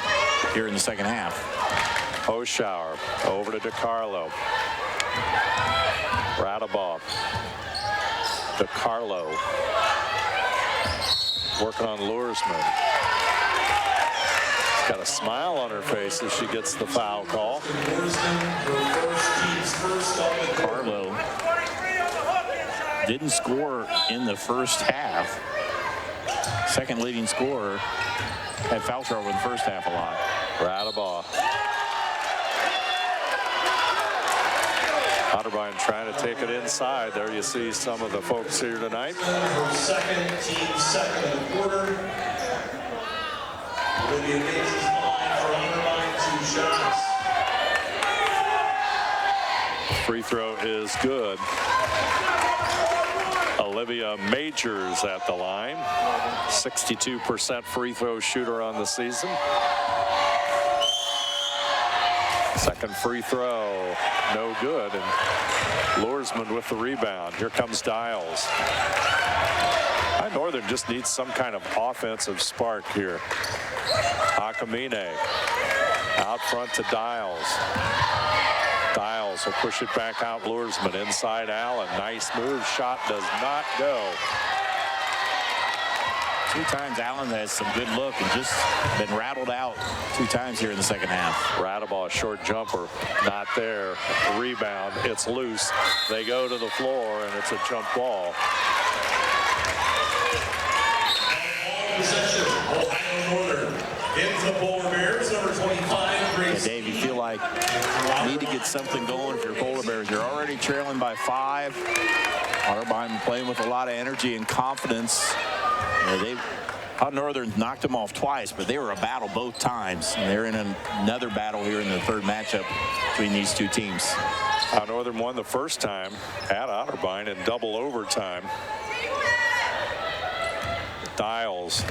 S2: here in the second half.
S1: Hoschauer over to DeCarlo. Radabaugh. DeCarlo working on Luersman. Got a smile on her face as she gets the foul call.
S2: Carlo didn't score in the first half. Second leading scorer. Had foul trouble in the first half a lot.
S1: Radabaugh. Otterbein trying to take it inside. There you see some of the folks here tonight.
S14: Second, team second of the quarter. Olivia Mays' line for Otterbein, 2 shots.
S1: Free throw is good. Olivia Majors at the line. 62% free throw shooter on the season. Second free throw, no good. And Luersman with the rebound. Here comes Dials. Northern just needs some kind of offensive spark here. Akamine out front to Dials. Dials will push it back out. Luersman inside Allen. Nice move. Shot does not go.
S2: 2 times Allen has some good look and just been rattled out 2 times here in the second half.
S1: Radabaugh, short jumper, not there. Rebound, it's loose. They go to the floor and it's a jump ball.
S14: Possession, Ohio Northern. Into the Polar Bears, number 25, Grace.
S2: Dave, you feel like you need to get something going for your Polar Bears. You're already trailing by 5. Otterbein playing with a lot of energy and confidence. Northern knocked them off twice, but they were a battle both times. And they're in another battle here in the third matchup between these 2 teams.
S1: Northern won the first time at Otterbein in double overtime. Dials.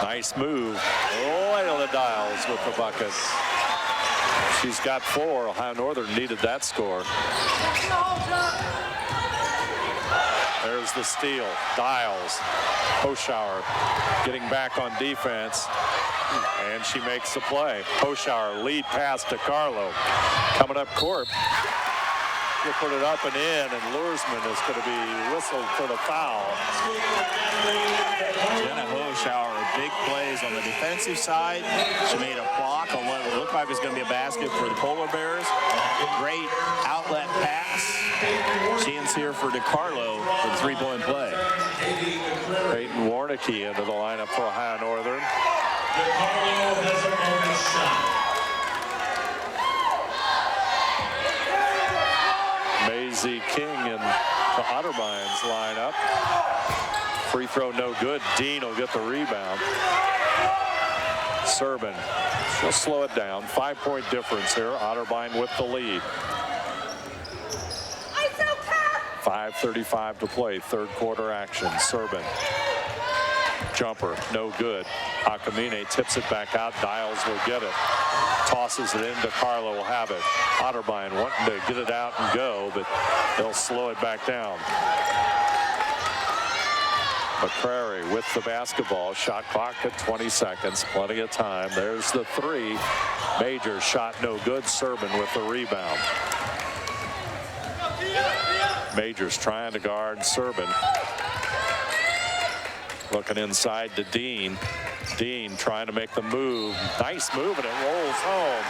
S1: Nice move. Loyal to Dials with the bucket. She's got 4. Ohio Northern needed that score. There's the steal. Dials. Hoschauer getting back on defense. And she makes the play. Hoschauer lead pass to Carlo. Coming up court. She'll put it up and in, and Luersman is going to be whistled for the foul.
S2: Jenna Hoschauer, big plays on the defensive side. She made a block on what looked like it was going to be a basket for the Polar Bears. Great outlet pass. Chance here for DeCarlo for the three-point play.
S1: Peyton Warnicki into the lineup for Ohio Northern.
S14: DeCarlo has a bonus shot.
S1: Maisie King in the Otterbeins lineup. Free throw no good. Dean will get the rebound. Serban, she'll slow it down. 5-point difference here. Otterbein with the lead. 5:35 to play. Third quarter action. Serban. Jumper, no good. Akamine tips it back out. Dials will get it. Tosses it into Carlo will have it. Otterbein wanting to get it out and go, but they'll slow it back down. McCrary with the basketball. Shot clock at 20 seconds. Plenty of time. There's the three. Major shot no good. Serban with the rebound. Major's trying to guard Serban. Looking inside to Dean. Dean trying to make the move. Nice move, and it rolls home.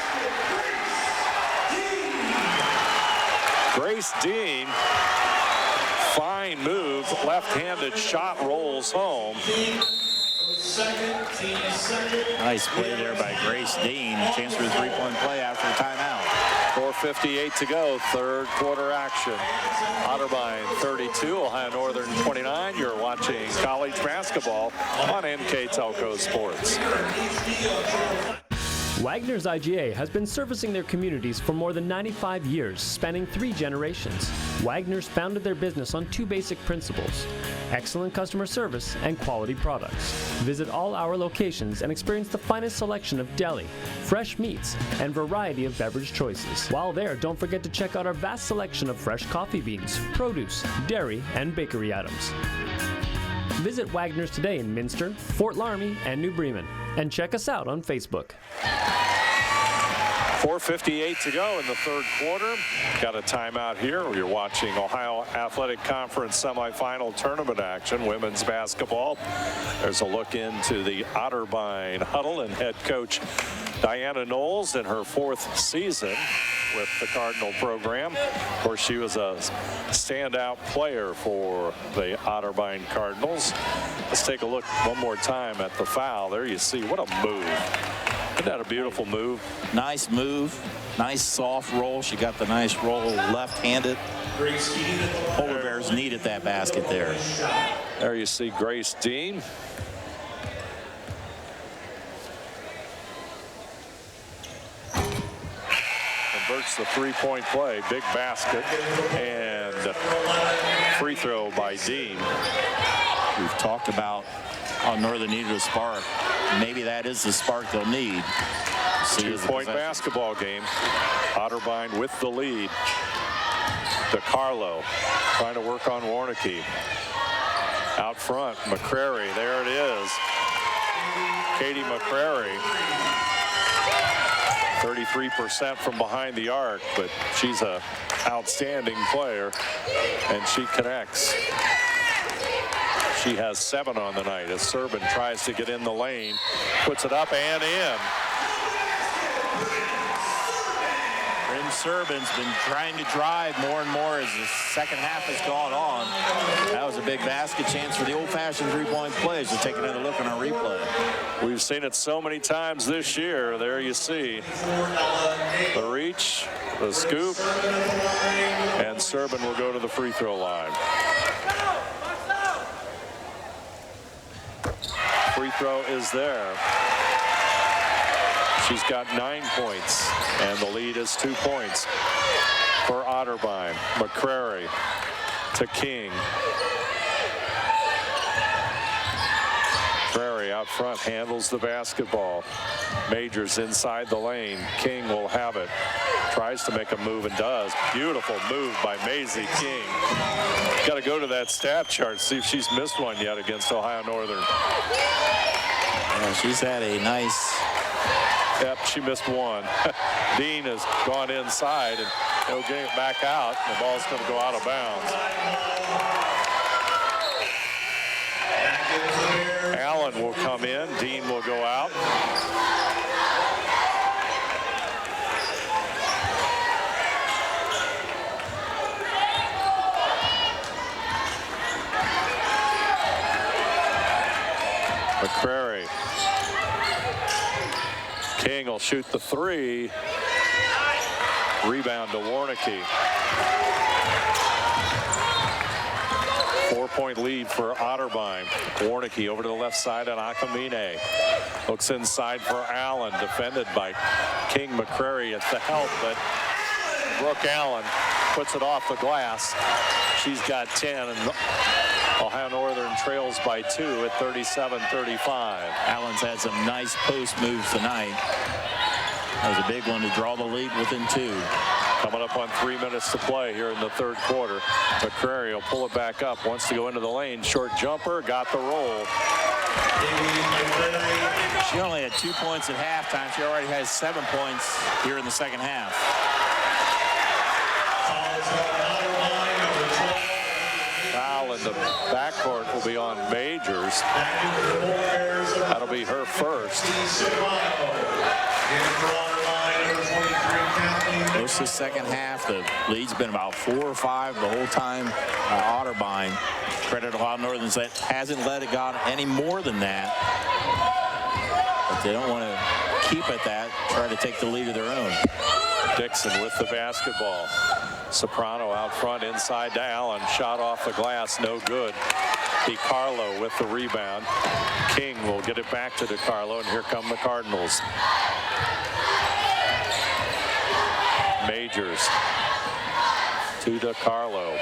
S1: Grace Dean. Fine move. Left-handed shot rolls home.
S2: Nice play there by Grace Dean. Chance for a three-point play after a timeout.
S1: 4:58 to go. Third quarter action. Otterbein 32, Ohio Northern 29. You're watching college basketball on NKTelco Sports.
S4: Wagner's IGA has been servicing their communities for more than 95 years, spanning 3 generations. Wagner's founded their business on 2 basic principles: excellent customer service and quality products. Visit all our locations and experience the finest selection of deli, fresh meats, and variety of beverage choices. While there, don't forget to check out our vast selection of fresh coffee beans, produce, dairy, and bakery items. Visit Wagner's today in Minster, Fort Laramie, and New Bremen. And check us out on Facebook.
S1: 4:58 to go in the third quarter. Got a timeout here. You're watching Ohio Athletic Conference Semifinal Tournament action, women's basketball. There's a look into the Otterbein huddle and head coach Diana Knowles in her 4th season with the Cardinal program. Of course, she was a standout player for the Otterbein Cardinals. Let's take a look one more time at the foul. There you see, what a move. Isn't that a beautiful move?
S2: Nice move. Nice soft roll. She got the nice roll left-handed. Polar Bears needed that basket there.
S1: There you see Grace Dean. Converts the three-point play. Big basket and free throw by Dean.
S2: We've talked about how Northern needed a spark. Maybe that is the spark they'll need.
S1: 2-point basketball game. Otterbein with the lead. DeCarlo trying to work on Warnicki. Out front, McCrary. There it is. Katie McCrary. 33% from behind the arc, but she's an outstanding player, and she connects. She has 7 on the night as Serban tries to get in the lane, puts it up and in.
S2: Bryn Serban's been trying to drive more and more as the second half has gone on. That was a big basket chance for the old-fashioned three-point plays. We'll take another look on our replay.
S1: We've seen it so many times this year. There you see the reach, the scoop, and Serban will go to the free throw line. Free throw is there. She's got 9 points, and the lead is 2 points for Otterbein. McCrary to King. McCrary out front handles the basketball. Majors inside the lane. King will have it. Tries to make a move and does. Beautiful move by Maisie King. Got to go to that stat chart, see if she's missed one yet against Ohio Northern.
S2: Yeah, she's had a nice...
S1: Yep, she missed one. Dean has gone inside, and he'll get it back out. The ball's going to go out of bounds. Allen will come in. Dean will go out. McCrary. King will shoot the three. Rebound to Warnicki. 4-point lead for Otterbein. Warnicki over to the left side on Akamine. Looks inside for Allen, defended by King. McCrary at the help, but Brooke Allen puts it off the glass. She's got 10, and Ohio Northern trails by 2 at 37-35.
S2: Allen's had some nice post moves tonight. That was a big one to draw the lead within 2.
S1: Coming up on 3 minutes to play here in the third quarter. McCrary will pull it back up. Wants to go into the lane. Short jumper. Got the roll.
S2: She only had 2 points at halftime. She already has 7 points here in the second half.
S1: Foul in the backcourt will be on Majors. That'll be her first.
S2: Most of the second half, the lead's been about 4 or 5 the whole time. Otterbein, credit Ohio Northern, that hasn't let it go any more than that. But they don't want to keep at that, try to take the lead of their own.
S1: Dixon with the basketball. Soprano out front, inside to Allen. Shot off the glass, no good. DiCarlo with the rebound. King will get it back to DiCarlo, and here come the Cardinals. Majors to DiCarlo.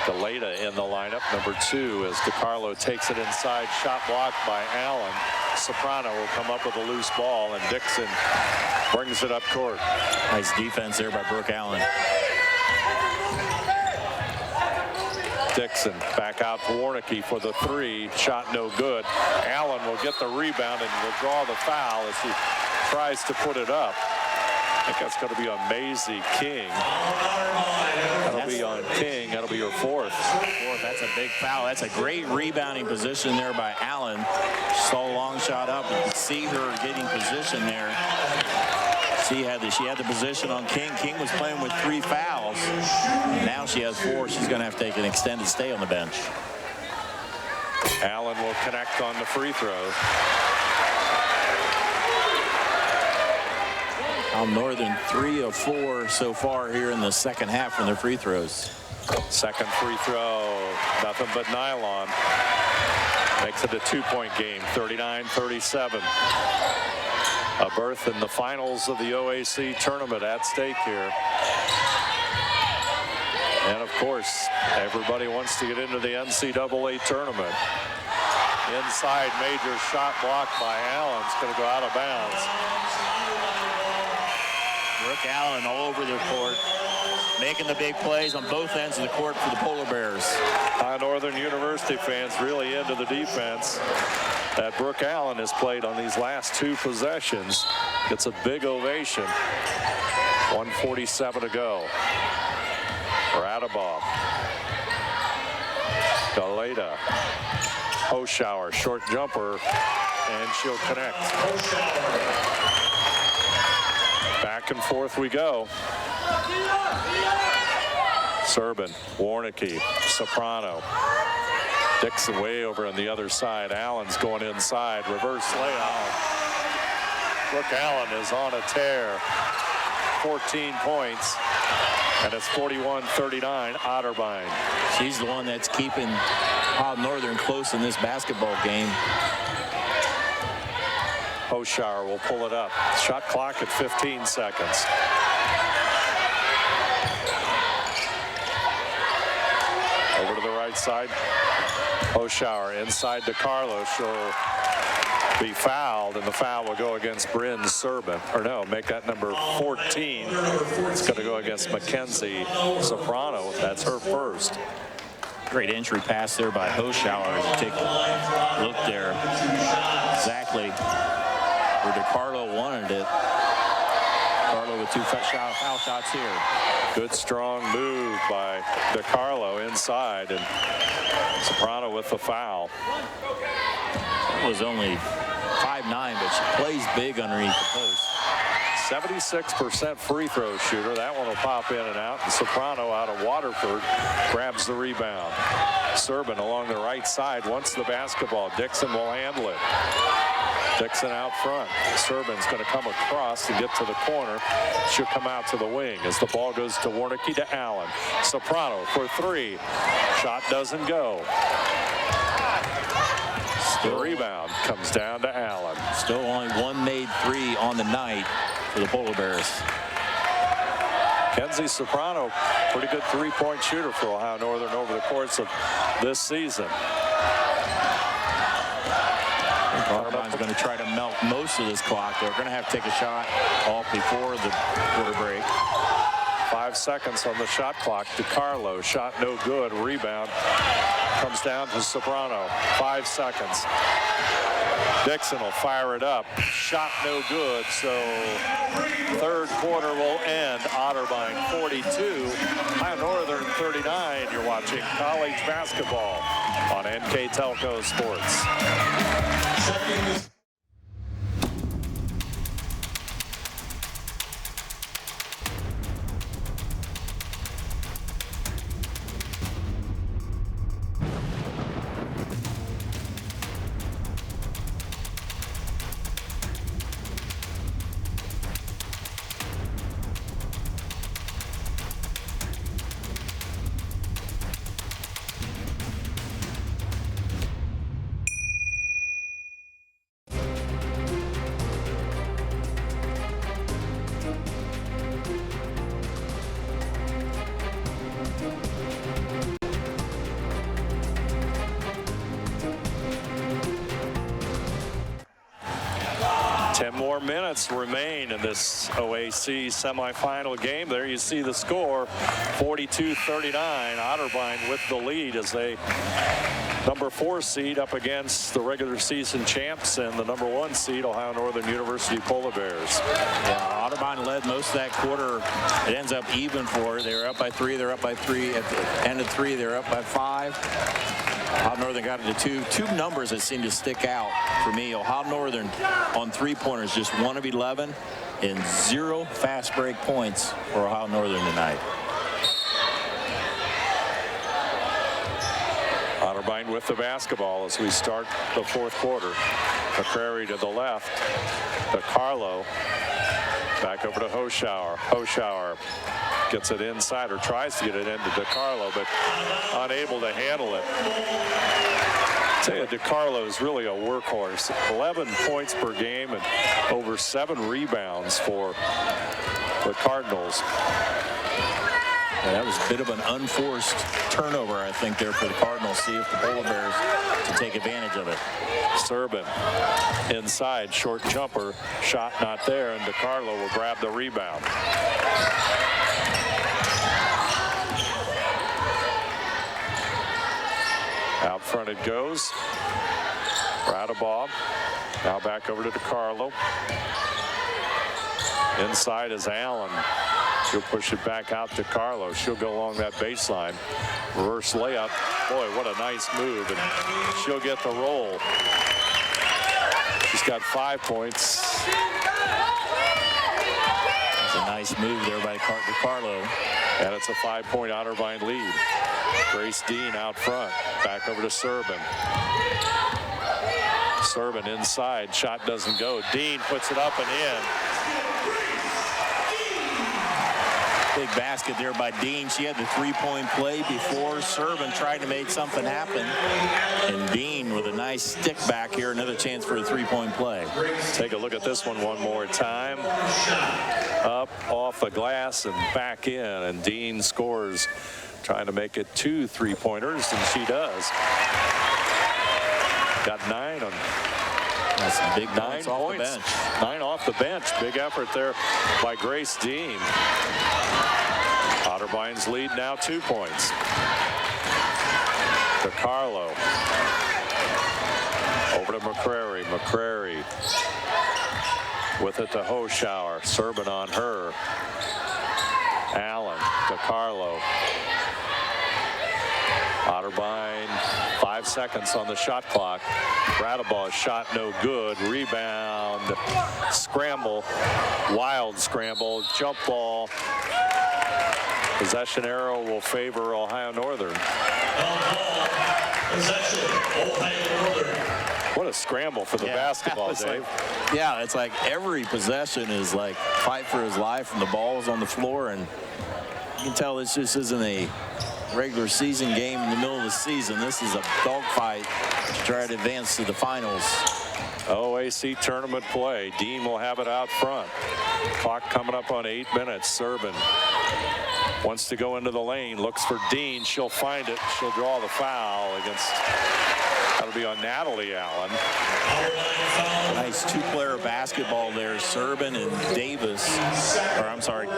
S1: Galeta in the lineup, number 2, as DiCarlo takes it inside. Shot blocked by Allen. Soprano will come up with a loose ball, and Dixon brings it up court.
S2: Nice defense there by Brooke Allen.
S1: Dixon back out to Warnicki for the 3. Shot no good. Allen will get the rebound and will draw the foul as he tries to put it up. I think that's going to be on Maisie King. That'll be on King. That'll be her 4th.
S2: That's a big foul. That's a great rebounding position there by Allen. She saw a long shot up. You can see her getting position there. She had the position on King. King was playing with 3 fouls. Now she has 4. She's going to have to take an extended stay on the bench.
S1: Allen will connect on the free throw.
S2: Northern 3 of 4 so far here in the second half from their free throws.
S1: Second free throw, nothing but nylon. Makes it a 2-point game, 39-37. A berth in the finals of the OAC tournament at stake here. And of course, everybody wants to get into the NCAA tournament. Inside, Major shot blocked by Allen. It's going to go out of bounds.
S2: Brooke Allen all over the court, making the big plays on both ends of the court for the Polar Bears.
S1: Northern University fans really into the defense that Brooke Allen has played on these last 2 possessions. Gets a big ovation. 1:47 to go. Radabov. Galeta. Hoschauer, short jumper, and she'll connect. Back and forth we go. Serban, Warnicki, Soprano. Dixon way over on the other side. Allen's going inside. Reverse layout. Brooke Allen is on a tear. 14 points. And it's 41-39 Otterbein.
S2: She's the one that's keeping Northern close in this basketball game.
S1: Hoschauer will pull it up. Shot clock at 15 seconds. Over to the right side. Hoschauer inside to Carlos. She'll be fouled, and the foul will go against Bryn Serban. Or no, make that number 14. It's going to go against Mackenzie Soprano. That's her first.
S2: Great entry pass there by Hoschauer. Take a look there. Exactly where DeCarlo wanted it. DeCarlo with 2 foul shots here.
S1: Good strong move by DeCarlo inside, and Soprano with the foul.
S2: It was only 5'9", but she plays big underneath the post.
S1: 76% free throw shooter. That one will pop in and out. And Soprano out of Waterford grabs the rebound. Serban along the right side wants the basketball. Dixon will handle it. Dixon out front. Serban's going to come across and get to the corner. She'll come out to the wing as the ball goes to Warnicki to Allen. Soprano for 3. Shot doesn't go. The rebound comes down to Allen.
S2: Still only 1 made 3 on the night for the Polar Bears.
S1: Kenzie Soprano, pretty good 3-point shooter for Ohio Northern over the course of this season.
S2: Otterbein is going to try to milk most of this clock. They're going to have to take a shot off before the quarter break.
S1: 5 seconds on the shot clock. DeCarlo, shot no good. Rebound comes down to Soprano. 5 seconds. Dixon will fire it up. Shot no good. So third quarter will end. Otterbein 42, Ohio Northern 39. You're watching college basketball on NKTelco Sports. Minutes remain in this OAC semifinal game. There you see the score, 42-39. Otterbein with the lead as they number 4 seed up against the regular season champs and the number 1 seed Ohio Northern University Polar Bears.
S2: Yeah, Otterbein led most of that quarter. It ends up even for her. They were up by 3. They're up by 3 at the end of 3. They're up by 5. Ohio Northern got into two numbers that seem to stick out for me. Ohio Northern on 3-pointers, just 1 of 11, and 0 fast break points for Ohio Northern tonight.
S1: Otterbein with the basketball as we start the 4th quarter. McCrary to the left. DeCarlo back over to Hoschauer. Hoschauer gets it inside, or tries to get it into DeCarlo, but unable to handle it. I'll tell you, DeCarlo is really a workhorse. 11 points per game and over 7 rebounds for the Cardinals.
S2: Yeah, that was a bit of an unforced turnover, I think, there for the Cardinals. See if the Polar Bears can take advantage of it.
S1: Serban inside, short jumper, shot not there, and DeCarlo will grab the rebound. Out front it goes. Radabov. Now back over to DeCarlo. Inside is Allen. She'll push it back out to Carlo. She'll go along that baseline. Reverse layup. Boy, what a nice move. And she'll get the roll. She's got 5 points.
S2: It's a nice move there by DeCarlo.
S1: And it's a 5-point Otterbein lead. Grace Dean out front. Back over to Serban. Serban inside. Shot doesn't go. Dean puts it up and in.
S2: Big basket there by Dean. She had the 3-point play before. Serban tried to make something happen. And Dean with a nice stick back here. Another chance for a 3-point play.
S1: Take a look at this one more time. Up off the glass and back in. And Dean scores, trying to make it 2 3-pointers, and she does. Got 9 on.
S2: That's some big
S1: 9
S2: off
S1: points.
S2: the bench.
S1: 9 off the bench. Big effort there by Grace Dean. Otterbein's lead now 2 points. DiCarlo. Over to McCrary. McCrary with it to Hoschauer. Serban on her. Allen. DiCarlo. Otterbein, 5 seconds on the shot clock. Radabaugh's shot no good. Rebound. Scramble. Wild scramble. Jump ball. Possession arrow will favor Ohio Northern.
S14: Possession, Ohio Northern.
S1: What a scramble for the basketball, Dave.
S2: It's like every possession is like fight for his life, and the ball is on the floor, and you can tell this just isn't a regular season game in the middle of the season. This is a dogfight to try to advance to the finals.
S1: OAC tournament play. Dean will have it out front. Clock coming up on 8 minutes. Serban wants to go into the lane, looks for Dean. She'll find it. She'll draw the foul against, that'll be on Natalie Allen.
S2: Nice two-player basketball there. Serban and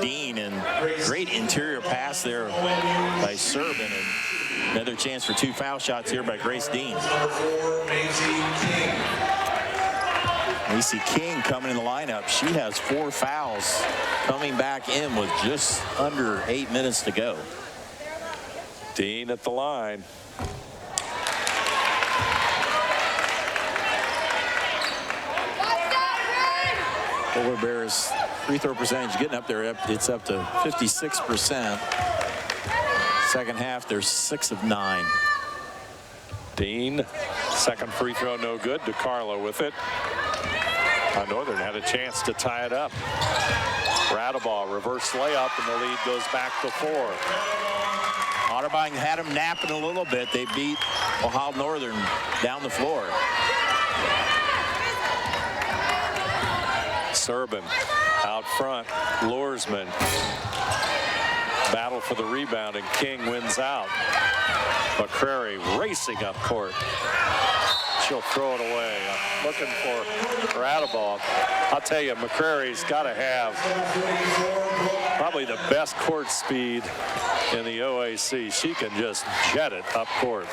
S2: Dean, and great interior pass there by Serban, and another chance for 2 foul shots here by Grace Dean. Macy King coming in the lineup. She has 4 fouls, coming back in with just under 8 minutes to go.
S1: Dean at the line.
S2: Polar Bears free throw percentage getting up there. It's up to 56%. Second half, they're 6 of 9.
S1: Dean, second free throw no good. DiCarlo with it. Northern had a chance to tie it up. Radabaugh reverse layup, and the lead goes back to 4.
S2: Otterbein had them napping a little bit. They beat Ohio Northern down the floor.
S1: Serban out front. Lursman. Battle for the rebound, and King wins out. McCrary racing up court. She'll throw it away. Looking for Radabaugh. I'll tell you, McCrary's got to have probably the best court speed in the OAC. She can just jet it up court.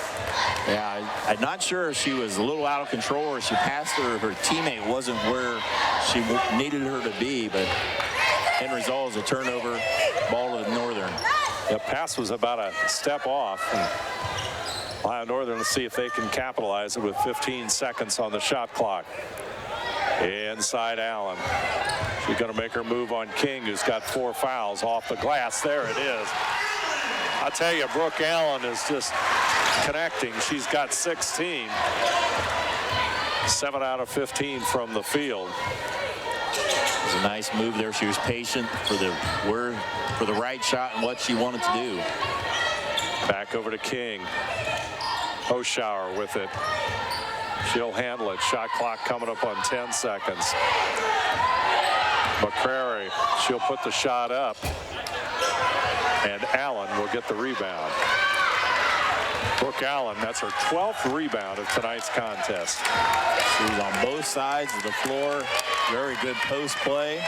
S2: Yeah, I'm not sure if she was a little out of control or she passed her. Her teammate wasn't where she needed her to be, but end result is a turnover, ball to the Northern.
S1: The pass was about a step off. Ohio Northern, let's see if they can capitalize it with 15 seconds on the shot clock. Inside Allen. She's going to make her move on King, who's got 4 fouls off the glass. There it is. I tell you, Brooke Allen is just connecting. She's got 16. 7 out of 15 from the field.
S2: It was a nice move there. She was patient for the right shot and what she wanted to do.
S1: Back over to King. Hoschauer with it. She'll handle it. Shot clock coming up on 10 seconds. McCrary, she'll put the shot up. And Allen will get the rebound. Brooke Allen, that's her 12th rebound of tonight's contest.
S2: She's on both sides of the floor. Very good post play.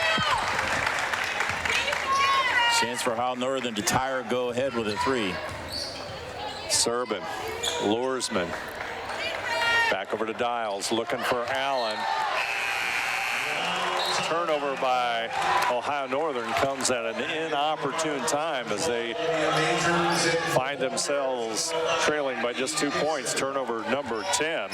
S2: Chance for Ohio Northern to tie or go ahead with a 3.
S1: Serban, Lursman. Back over to Dials, looking for Allen. Turnover by Ohio Northern comes at an inopportune time as they find themselves trailing by just 2 points. Turnover number 10.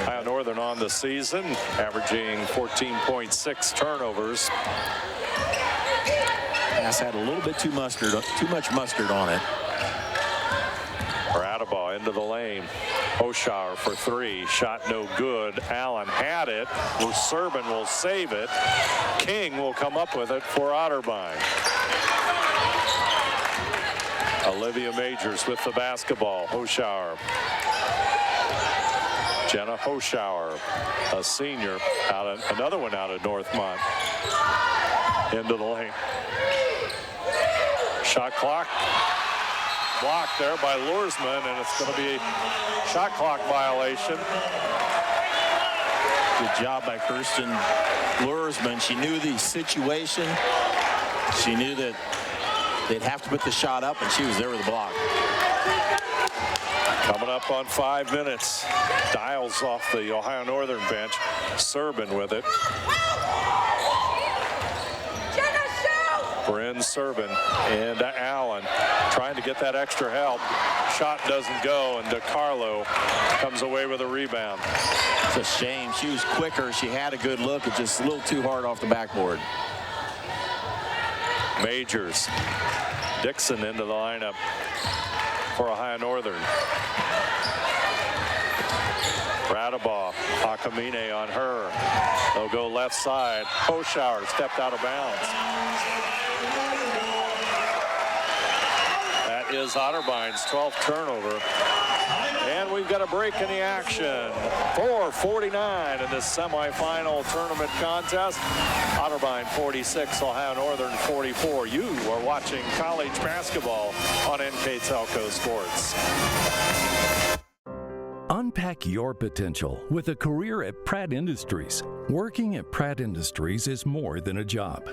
S1: Ohio Northern on the season, averaging 14.6 turnovers.
S2: Pass had a little bit too much mustard on it.
S1: Radabaugh into the lane. Hoschauer for 3. Shot no good. Allen had it. Serban will save it. King will come up with it for Otterbein. Olivia Majors with the basketball. Hoschauer. Jenna Hoschauer, a senior, another one out of Northmont. Into the lane. Shot clock blocked there by Lursman, and it's going to be a shot clock violation.
S2: Good job by Kirsten Lursman. She knew the situation. She knew that they'd have to put the shot up, and she was there with the block.
S1: Coming up on 5 minutes. Dials off the Ohio Northern bench. Serban with it. Bryn Serban into Allen, trying to get that extra help. Shot doesn't go, and DeCarlo comes away with a rebound.
S2: It's a shame. She was quicker. She had a good look. It's just a little too hard off the backboard.
S1: Majors. Dixon into the lineup for Ohio Northern. Radabaugh, Akamine on her. They'll go left side. Hoschauer stepped out of bounds. That is Otterbein's 12th turnover. And we've got a break in the action. 4:49 in this semifinal tournament contest. Otterbein 46, Ohio Northern 44. You are watching college basketball on NKTelco Sports.
S5: Unpack your potential with a career at Pratt Industries. Working at Pratt Industries is more than a job.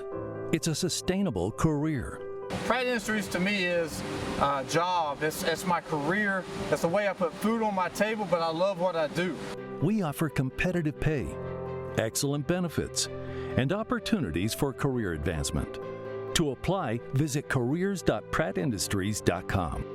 S5: It's a sustainable career.
S6: Pratt Industries to me is a job. It's my career. It's the way I put food on my table, but I love what I do.
S5: We offer competitive pay, excellent benefits, and opportunities for career advancement. To apply, visit careers.prattindustries.com.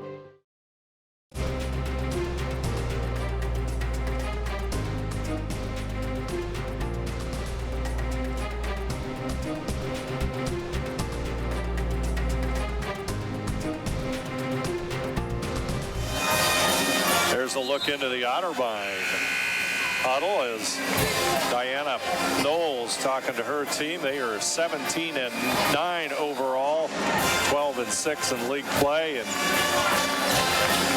S1: There's a look into the Otterbein huddle as Diana Knowles talking to her team. They are 17-9 overall, 12-6 in league play, and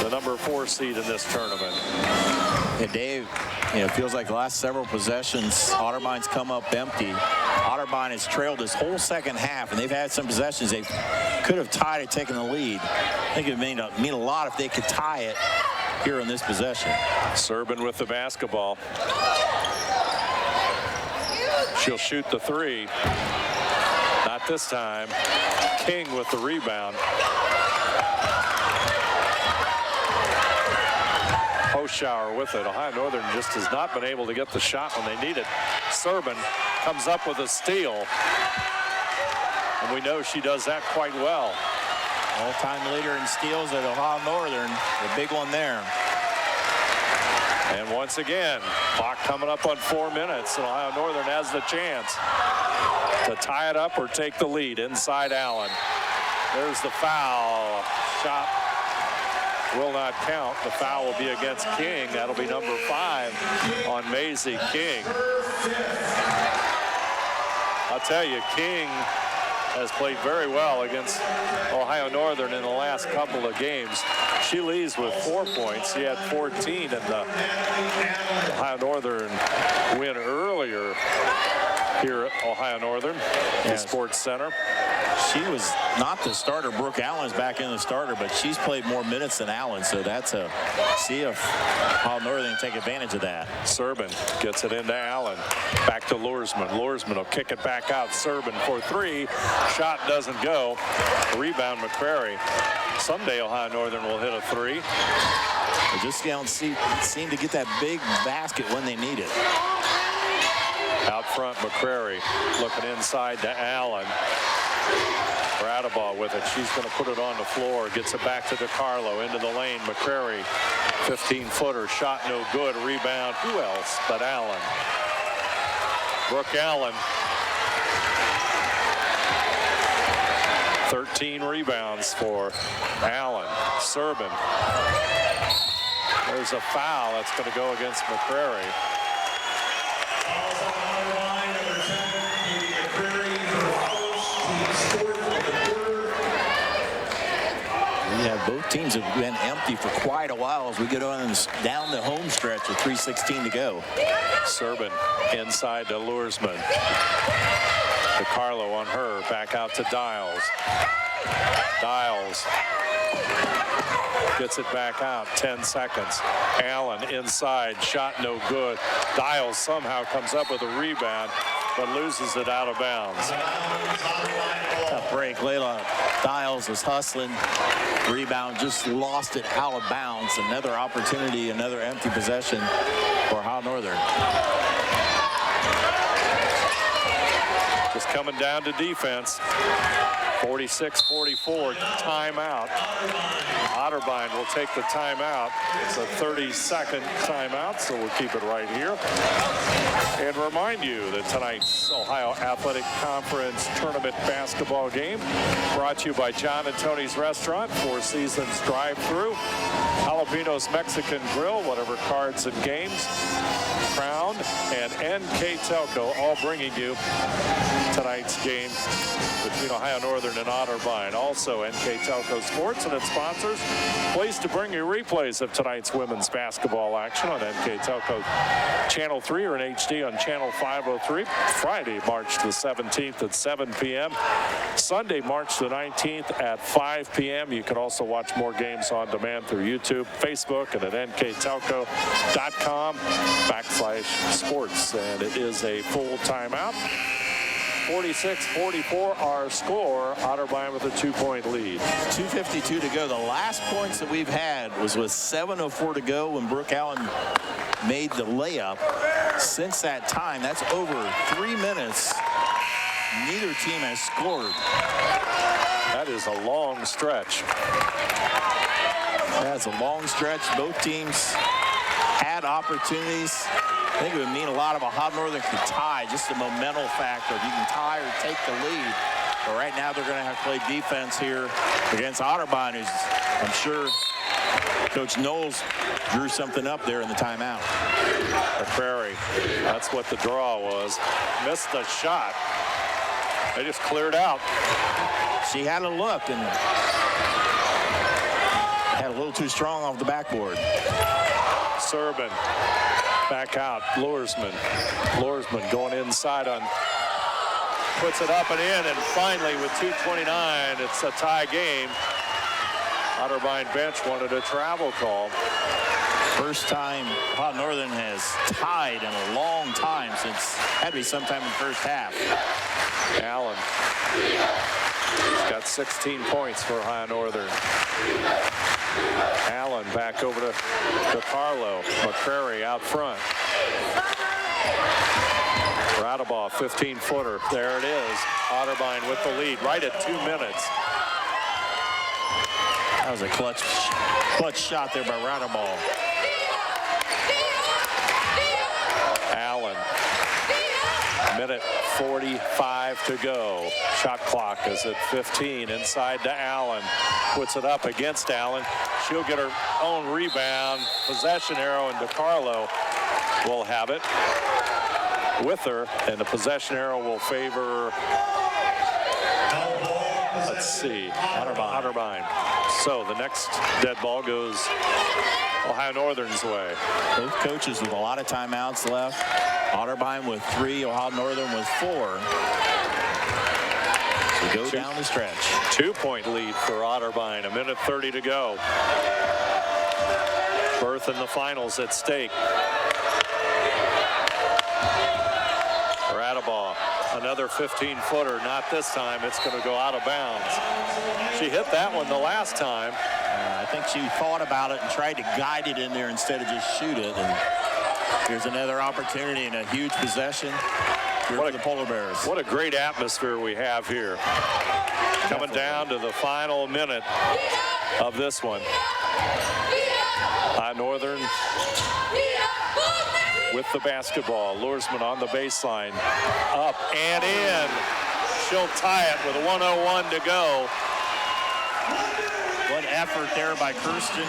S1: the number 4 seed in this tournament.
S2: Yeah, Dave, it feels like the last several possessions, Otterbein's come up empty. Otterbein has trailed this whole second half, and they've had some possessions they could have tied it, taken the lead. I think it would mean a lot if they could tie it here in this possession.
S1: Serban with the basketball. She'll shoot the 3. Not this time. King with the rebound. Hoschauer with it. Ohio Northern just has not been able to get the shot when they need it. Serban comes up with a steal. And we know she does that quite well.
S2: All-time leader in steals at Ohio Northern. The big one there.
S1: And once again, clock coming up on 4 minutes, and Ohio Northern has the chance to tie it up or take the lead inside Allen. There's the foul. Shot will not count. The foul will be against King. That'll be number 5 on Maisie King. I'll tell you, King has played very well against Ohio Northern in the last couple of games. She leads with 4 points. She had 14 in the Ohio Northern win earlier here at Ohio Northern, the Sports Center.
S2: She was not the starter. Brooke Allen's back in the starter, but she's played more minutes than Allen, so that's a see if Ohio Northern can take advantage of that.
S1: Serban gets it into Allen. Back to Luersman. Luersman will kick it back out. Serban for 3. Shot doesn't go. Rebound McCrary. Someday Ohio Northern will hit a 3.
S2: They just don't seem to get that big basket when they need it.
S1: Out front, McCrary looking inside to Allen. Radabaugh with it. She's going to put it on the floor. Gets it back to DeCarlo into the lane. McCrary, 15-footer. Shot no good. Rebound. Who else but Allen? Brooke Allen. 13 rebounds for Allen. Serban. There's a foul that's going to go against McCrary.
S2: Yeah, both teams have been empty for quite a while as we get on down the home stretch with 3:16 to go.
S1: Serban inside to Luersman. DeCarlo on her, back out to Dials. Dials gets it back out, 10 seconds. Allen inside, shot no good. Dials somehow comes up with a rebound, but loses it out of bounds.
S2: Tough break. Layla Stiles is hustling. Rebound just lost it out of bounds. Another opportunity, another empty possession for Ohio Northern.
S1: Just coming down to defense. 46-44, timeout. Otterbein will take the timeout. It's a 30-second timeout, so we'll keep it right here. And remind you that tonight's Ohio Athletic Conference Tournament basketball game brought to you by John and Tony's Restaurant, Four Seasons drive-thru, Jalapenos Mexican Grill, whatever cards and games, Crown, and NKTelco, all bringing you tonight's game between Ohio Northern and Otterbein. Also, NKTelco Sports and its sponsors, pleased to bring you replays of tonight's women's basketball action on NKTelco Channel 3 or in HD on Channel 503. Friday, March the 17th at 7 p.m. Sunday, March the 19th at 5 p.m. You can also watch more games on demand through YouTube, Facebook, and at nktelco.com/sports. And it is a full timeout. 46-44 our score. Otterbein with a 2-point lead.
S2: 2:52 to go. The last points that we've had was with 7:04 to go when Brooke Allen made the layup. Since that time, that's over 3 minutes. Neither team has scored.
S1: That is a long stretch.
S2: That's a long stretch. Both teams had opportunities. I think it would mean a lot if Ohio Northern could tie, just the momental factor. If you can tie or take the lead. But right now they're going to have to play defense here against Otterbein, who's, I'm sure, Coach Knowles drew something up there in the timeout.
S1: McCrary, that's what the draw was. Missed the shot. They just cleared out.
S2: She had a look and had a little too strong off the backboard.
S1: Serban back out. Lursman going inside on, puts it up and in, and finally with 2:29, it's a tie game. Otterbein bench wanted a travel call.
S2: First time Ohio Northern has tied in a long time, since had to be sometime in the first half.
S1: Allen, he's got 16 points for Ohio Northern. Allen back over to Carlo. McCrary out front. Radabaugh, 15-footer. There it is. Otterbein with the lead right at 2 minutes.
S2: That was a clutch shot there by Radabaugh.
S1: Allen. Minute 45 to go. Shot clock is at 15. Inside to Allen. Puts it up against Allen. She'll get her own rebound. Possession arrow, and DeCarlo will have it with her. And the possession arrow will favor, let's see, Otterbein. So the next dead ball goes Ohio Northern's way.
S2: Both coaches with a lot of timeouts left. Otterbein with 3, Ohio Northern with 4. So go down the stretch.
S1: 2-point lead for Otterbein. A minute 30 to go. Berth in the finals at stake. Radabaugh, another 15-footer. Not this time. It's going to go out of bounds. She hit that one the last time.
S2: I think she thought about it and tried to guide it in there instead of just shoot it. And here's another opportunity and a huge possession here for the Polar Bears.
S1: What a great atmosphere we have here. Coming down to the final minute of this one. Northern with the basketball. Lursman on the baseline. Up and in. She'll tie it with a 1:01 to go.
S2: What effort there by Kristen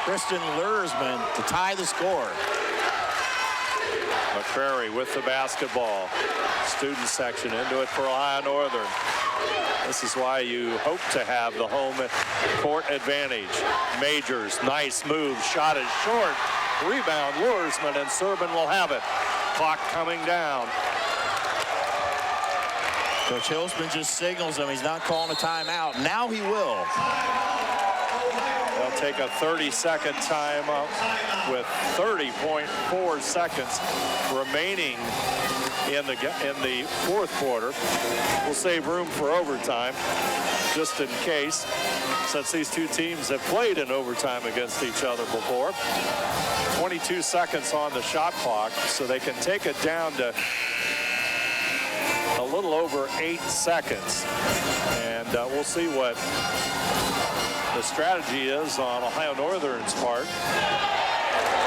S2: Lursman to tie the score.
S1: McCrary with the basketball. Student section into it for Ohio Northern. This is why you hope to have the home court advantage. Majors, nice move. Shot is short. Rebound, Lursman, and Serban will have it. Clock coming down.
S2: Coach Hilsman just signals him he's not calling a timeout. Now he will.
S1: They'll take a 30-second timeout with 30.4 seconds remaining in the fourth quarter. We'll save room for overtime. just in case, since these two teams have played in overtime against each other before. 22 seconds on the shot clock, so they can take it down to a little over 8 seconds. And we'll see what the strategy is on Ohio Northern's part.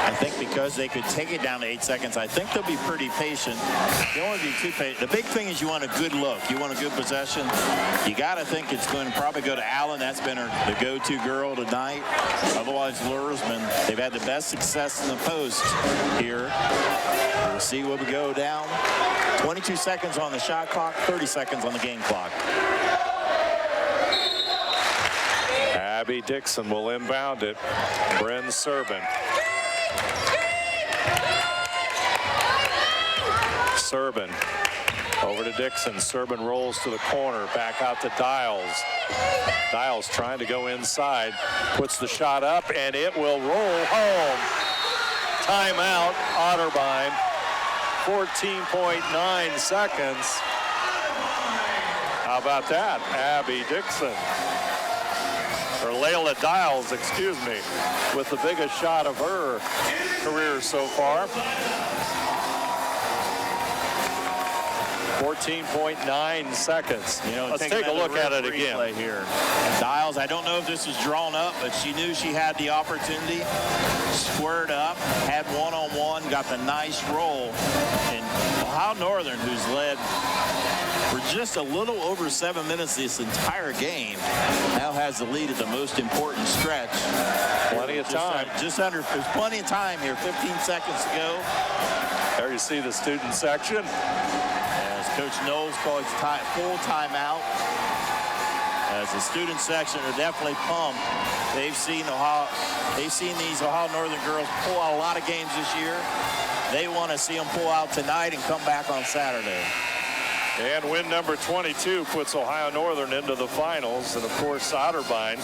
S2: I think because they could take it down to 8 seconds, I think they'll be pretty patient. You don't want to be too patient. The big thing is you want a good look. You want a good possession. You got to think it's going to probably go to Allen. That's been the go-to girl tonight. Otherwise, Lursman, they've had the best success in the post here. We'll see what we go down. 22 seconds on the shot clock, 30 seconds on the game clock.
S1: Abby Dixon will inbound it. Bryn Serban. Serban over to Dixon. Serban rolls to the corner, back out to Dials. Dials trying to go inside, puts the shot up, and it will roll home. Timeout, Otterbein. 14.9 seconds. How about that? Abby Dixon. Or Layla Dials, excuse me, with the biggest shot of her career so far. 14.9 seconds.
S2: You know,
S1: let's take a look at it again.
S2: Here. Dials, I don't know if this was drawn up, but she knew she had the opportunity. Squared up, had one-on-one, got the nice roll. And Ohio Northern, who's led for just a little over 7 minutes this entire game, now has the lead at the most important stretch.
S1: Plenty of time.
S2: There's plenty of time here, 15 seconds to go.
S1: There you see the student section.
S2: As Coach Knowles calls full timeout. As the student section are definitely pumped. They've seen these Ohio Northern girls pull out a lot of games this year. They want to see them pull out tonight and come back on Saturday.
S1: And win number 22 puts Ohio Northern into the finals. And of course, Otterbein,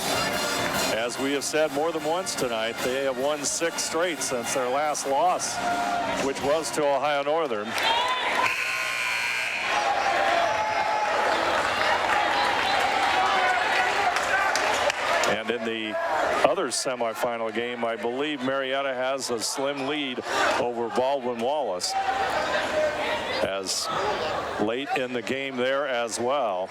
S1: as we have said more than once tonight, they have won 6 straight since their last loss, which was to Ohio Northern. And in the other semifinal game, I believe Marietta has a slim lead over Baldwin Wallace, as late in the game there as well.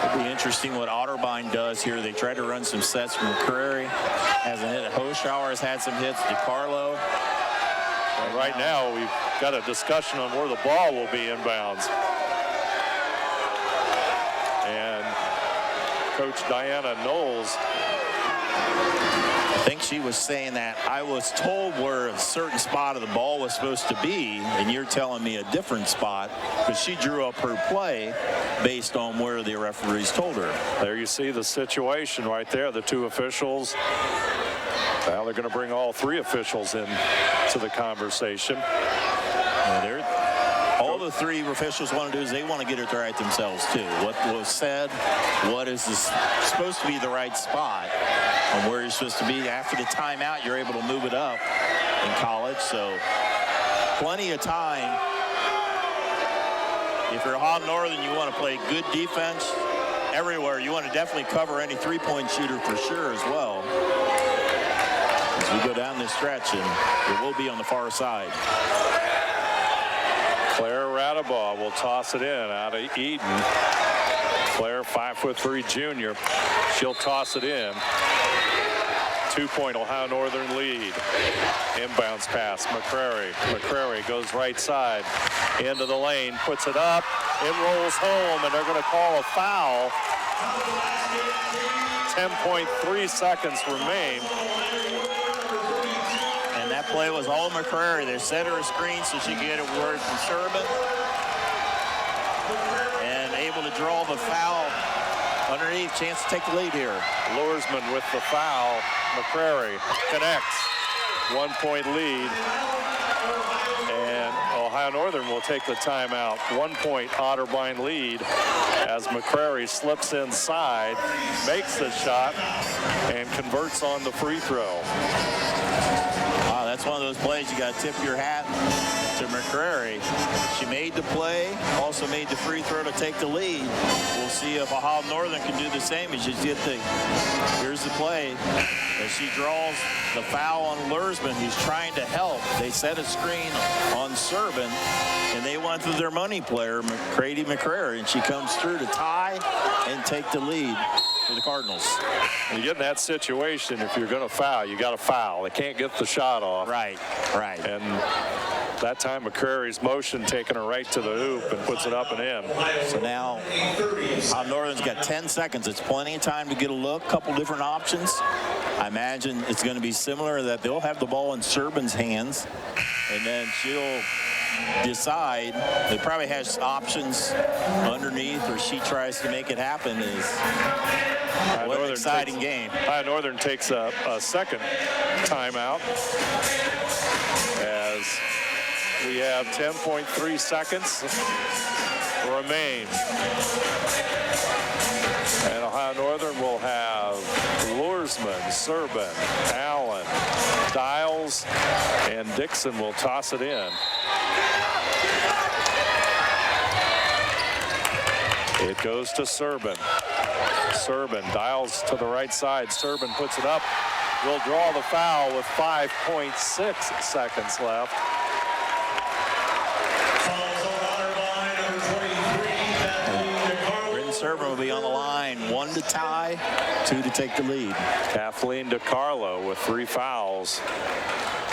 S2: It'll be interesting what Otterbein does here. They try to run some sets from McCrary. Hasn't hit it. Hoschauer has had some hits. DiCarlo.
S1: And right now, we've got a discussion on where the ball will be inbounds. And Coach Diana Knowles,
S2: I think she was saying that I was told where a certain spot of the ball was supposed to be, and you're telling me a different spot, because she drew up her play based on where the referees told her.
S1: There you see the situation right there. The two officials. Well, they're going to bring all 3 officials in to the conversation.
S2: All the 3 officials want to do is they want to get it right themselves too. What was said, what is supposed to be the right spot, and where you're supposed to be. After the timeout, you're able to move it up in college, so plenty of time. If you're Ohio Northern, you want to play good defense everywhere. You want to definitely cover any 3-point shooter for sure as well. As we go down this stretch, and it will be on the far side.
S1: Claire Radabaugh will toss it in out of Eden. Claire, 5'3" junior. She'll toss it in. 2-point Ohio Northern lead. Inbounds pass, McCrary. McCrary goes right side into the lane, puts it up. It rolls home, and they're going to call a foul. 10.3 seconds remain.
S2: And that play was all McCrary. They set her a screen so she could get it word from Serban. And able to draw the foul underneath. Chance to take the lead here.
S1: Lursman with the foul. McCrary connects. 1-point lead. And Ohio Northern will take the timeout. 1-point Otterbein lead as McCrary slips inside, makes the shot, and converts on the free throw.
S2: Wow, that's one of those plays you got to tip your hat to McCrary. She made the play, also made the free throw to take the lead. We'll see if Ohio Northern can do the same. As you get here's the play. As she draws the foul on Lursman, who's trying to help. They set a screen on Servin, and they went through their money player, Grady McCrary, and she comes through to tie and take the lead for the Cardinals.
S1: When you get in that situation, if you're going to foul, you got to foul. They can't get the shot off.
S2: Right.
S1: And that time McCrary's motion taking her right to the hoop and puts it up and in.
S2: So now Northern's got 10 seconds. It's plenty of time to get a look, couple different options. I imagine it's going to be similar, that they'll have the ball in Servin's hands, and then she'll decide. They probably has options underneath, or she tries to make it happen. What an exciting game.
S1: Northern takes a second timeout as we have 10.3 seconds remain. And Ohio Northern will have Lursman, Servin, Allen, Dials, and Dixon will toss it in. It goes to Servin. Dials to the right side. Servin puts it up. Will draw the foul with 5.6 seconds left.
S2: Servin will be on the line. 1 to tie, 2 to take the lead.
S1: Kathleen DiCarlo with 3 fouls.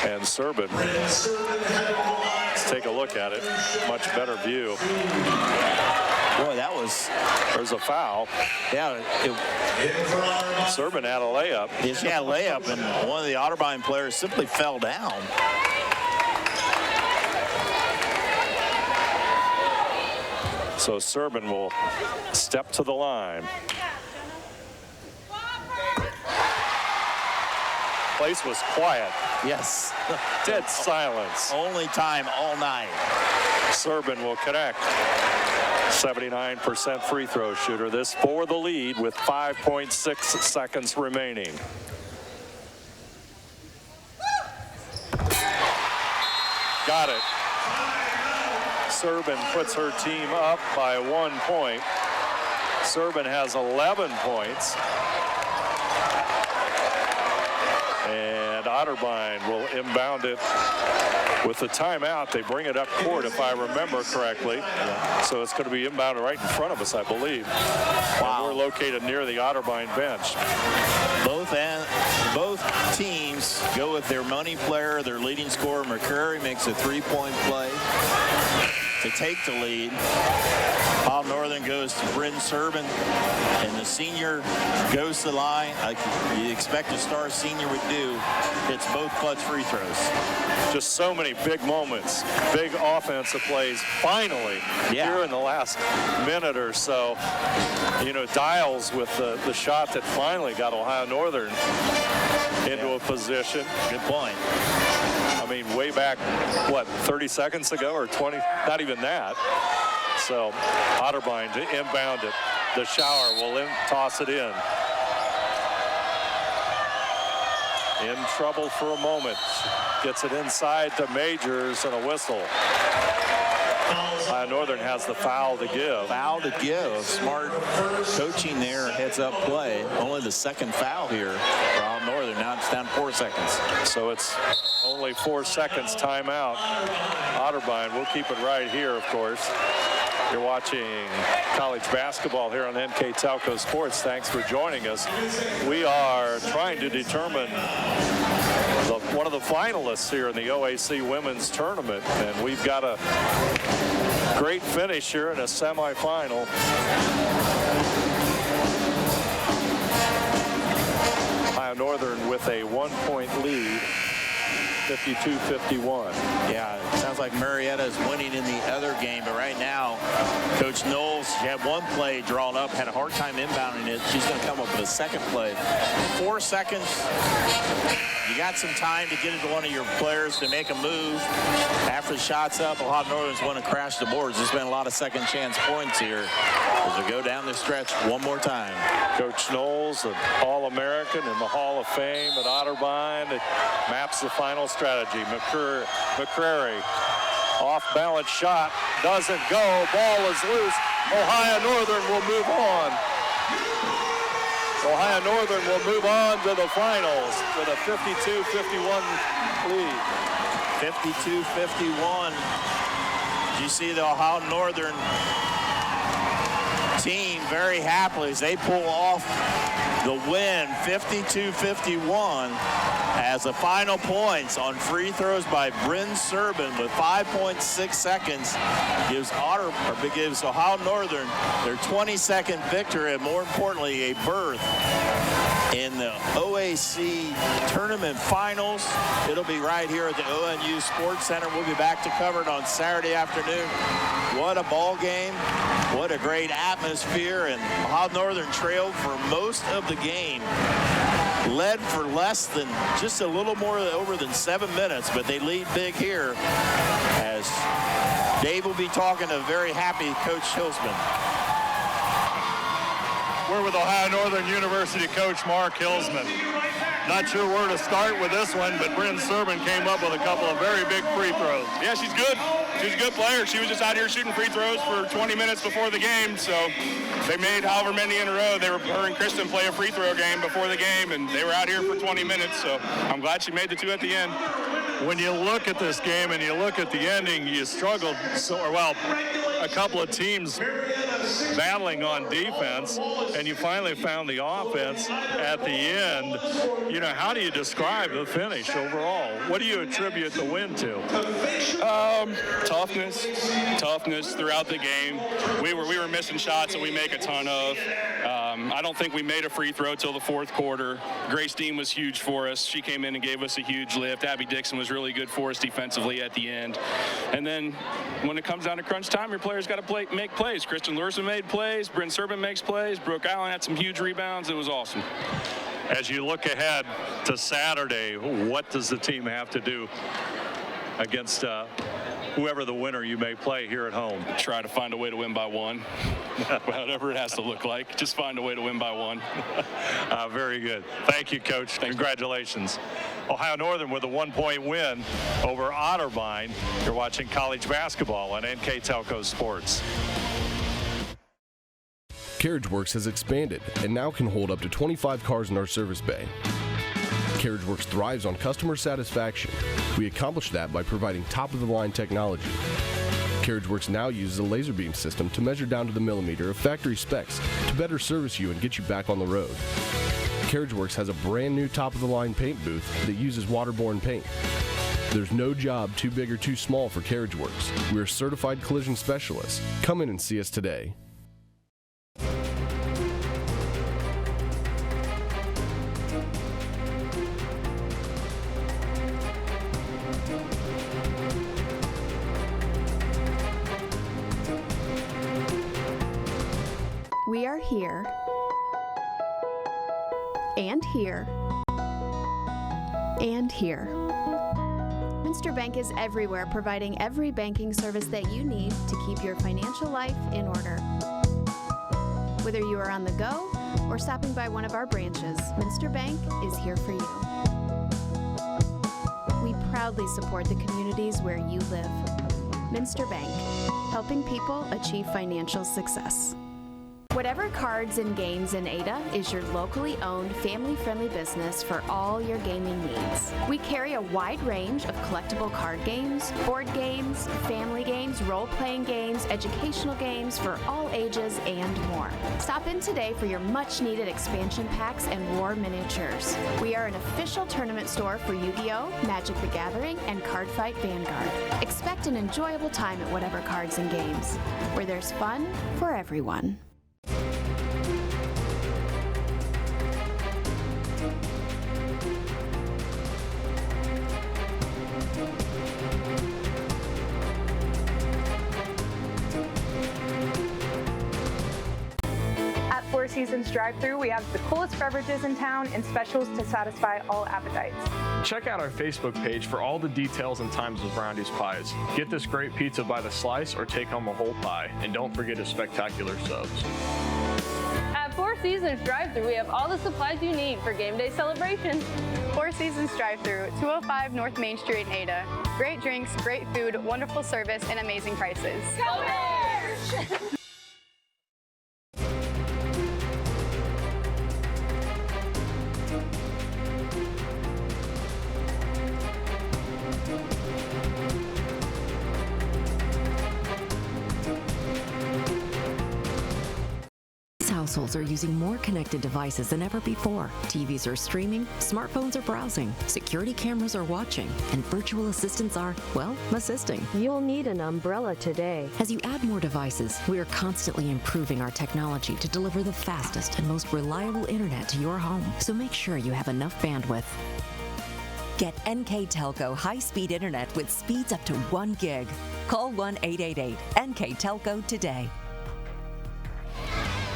S1: And Servin. Let's take a look at it. Much better view.
S2: Boy,
S1: there's a foul.
S2: Yeah.
S1: Servin had a layup.
S2: Yeah, she had a layup, and one of the Otterbein players simply fell down.
S1: So Servin will step to the line. Place was quiet.
S2: Yes.
S1: Dead silence.
S2: Only time all night.
S1: Servin will connect. 79% free throw shooter. This for the lead with 5.6 seconds remaining. Got it. Servin puts her team up by 1 point. Servin has 11 points. And Otterbein will inbound it with the timeout. They bring it up court, if I remember correctly. Yeah. So it's going to be inbounded right in front of us, I believe. Wow. And we're located near the Otterbein bench.
S2: Both teams go with their money player, their leading scorer. McCrary makes a 3-point play to take the lead. Bob Northern goes to Bryn Servin, and the senior goes to the line like you expect a star senior would do. Hits both clutch free throws.
S1: Just so many big moments, big offensive plays. Finally, here in the last minute or so, Dials with the shot that finally got Ohio Northern into a position.
S2: Good point.
S1: I mean, way back, 30 seconds ago or 20? Not even that. So Otterbein to inbound it. The shower will toss it in. In trouble for a moment. Gets it inside to Majors and a whistle. Northern has the foul to give.
S2: Foul to give. Smart coaching there, heads up play. Only the second foul here for Northern. Now it's down 4 seconds.
S1: So it's only 4 seconds timeout. Otterbein, we'll keep it right here, of course. You're watching college basketball here on NKTelco Sports. Thanks for joining us. We are trying to determine one of the finalists here in the OAC Women's Tournament, and we've got a great finish here in a semifinal. Ohio Northern with a 1-point lead, 52-51.
S2: Yeah, it sounds like Marietta is winning in the other game, but right now, Coach Knowles, she had one play drawn up, had a hard time inbounding it. She's going to come up with a second play. 4 seconds. You got some time to get into one of your players to make a move. After the shot's up, Ohio Northern's want to crash the boards. There's been a lot of second chance points here as we go down the stretch one more time.
S1: Coach Knowles, an All-American in the Hall of Fame at Otterbein, it maps the final strategy. McCrary Off-balance shot doesn't go. Ball is loose. Ohio Northern will move on. Ohio Northern will move on to the finals with a 52-51 lead.
S2: 52-51. You see the Ohio Northern team very happily as they pull off the win, 52-51, as the final points on free throws by Bryn Serban with 5.6 seconds gives Ohio Northern their 22nd victory and, more importantly, a berth in the OAC Tournament Finals. It'll be right here at the ONU Sports Center. We'll be back to cover it on Saturday afternoon. What a ball game. What a great atmosphere. And Ohio Northern trailed for most of the game. Led for less than, just a little more over than 7 minutes, but they lead big here as Dave will be talking to very happy Coach Hilsman.
S15: We're with Ohio Northern University coach Mark Hilsman. Not sure where to start with this one, but Bryn Serban came up with a couple of very big free throws.
S16: Yeah, she's good. She's a good player. She was just out here shooting free throws for 20 minutes before the game, so they made however many in a row. Her and Kristen play a free throw game before the game, and they were out here for 20 minutes, so I'm glad she made the 2 at the end.
S15: When you look at this game and you look at the ending, you struggled a couple of teams battling on defense, and you finally found the offense at the end. You know, how do you describe the finish overall? What do you attribute the win to?
S16: Toughness throughout the game. We were missing shots that we make a ton of. I don't think we made a free throw till the 4th quarter. Grace Dean was huge for us. She came in and gave us a huge lift. Abby Dixon was really good for us defensively at the end. And then when it comes down to crunch time, your players got to make plays. Kristen Lurson made plays. Bryn Serban makes plays. Brooke Allen had some huge rebounds. It was awesome.
S1: As you look ahead to Saturday, what does the team have to do against whoever the winner you may play here at home?
S16: Try to find a way to win by 1. Whatever it has to look like. Just find a way to win by 1.
S1: Very good. Thank you, Coach. Congratulations. Ohio Northern with a 1-point win over Otterbein. You're watching college basketball on NKTelco Sports.
S7: CarriageWorks has expanded and now can hold up to 25 cars in our service bay. CarriageWorks thrives on customer satisfaction. We accomplish that by providing top-of-the-line technology. CarriageWorks now uses a laser beam system to measure down to the millimeter of factory specs to better service you and get you back on the road. CarriageWorks has a brand new top-of-the-line paint booth that uses waterborne paint. There's no job too big or too small for CarriageWorks. We're certified collision specialists. Come in and see us today.
S3: We are here, and here, and here. Minster Bank is everywhere, providing every banking service that you need to keep your financial life in order. Whether you are on the go or stopping by one of our branches, Minster Bank is here for you. We proudly support the communities where you live. Minster Bank, helping people achieve financial success. Whatever Cards and Games in Ada is your locally owned, family-friendly business for all your gaming needs. We carry a wide range of collectible card games, board games, family games, role-playing games, educational games for all ages, and more. Stop in today for your much-needed expansion packs and war miniatures. We are an official tournament store for Yu-Gi-Oh!, Magic the Gathering, and Cardfight Vanguard. Expect an enjoyable time at Whatever Cards and Games, where there's fun for everyone.
S8: Four Seasons drive-thru, we have the coolest beverages in town and specials to satisfy all appetites.
S10: Check out our Facebook page for all the details and times of Brownie's Pies. Get this great pizza by the slice or take home a whole pie. And don't forget his spectacular subs.
S24: At Four Seasons drive-thru, we have all the supplies you need for game day celebrations.
S8: Four Four Seasons drive-thru, 205 North Main Street in Ada. Great drinks, great food, wonderful service, and amazing prices. Go Bears!
S9: Households are using more connected devices than ever before. TVs are streaming, smartphones are browsing, security cameras are watching, and virtual assistants are, well, assisting.
S11: You'll need an umbrella today.
S9: As you add more devices, we are constantly improving our technology to deliver the fastest and most reliable internet to your home. So make sure you have enough bandwidth. Get NKTelco high-speed internet with speeds up to 1 gig. Call 1-888-NKTelco today.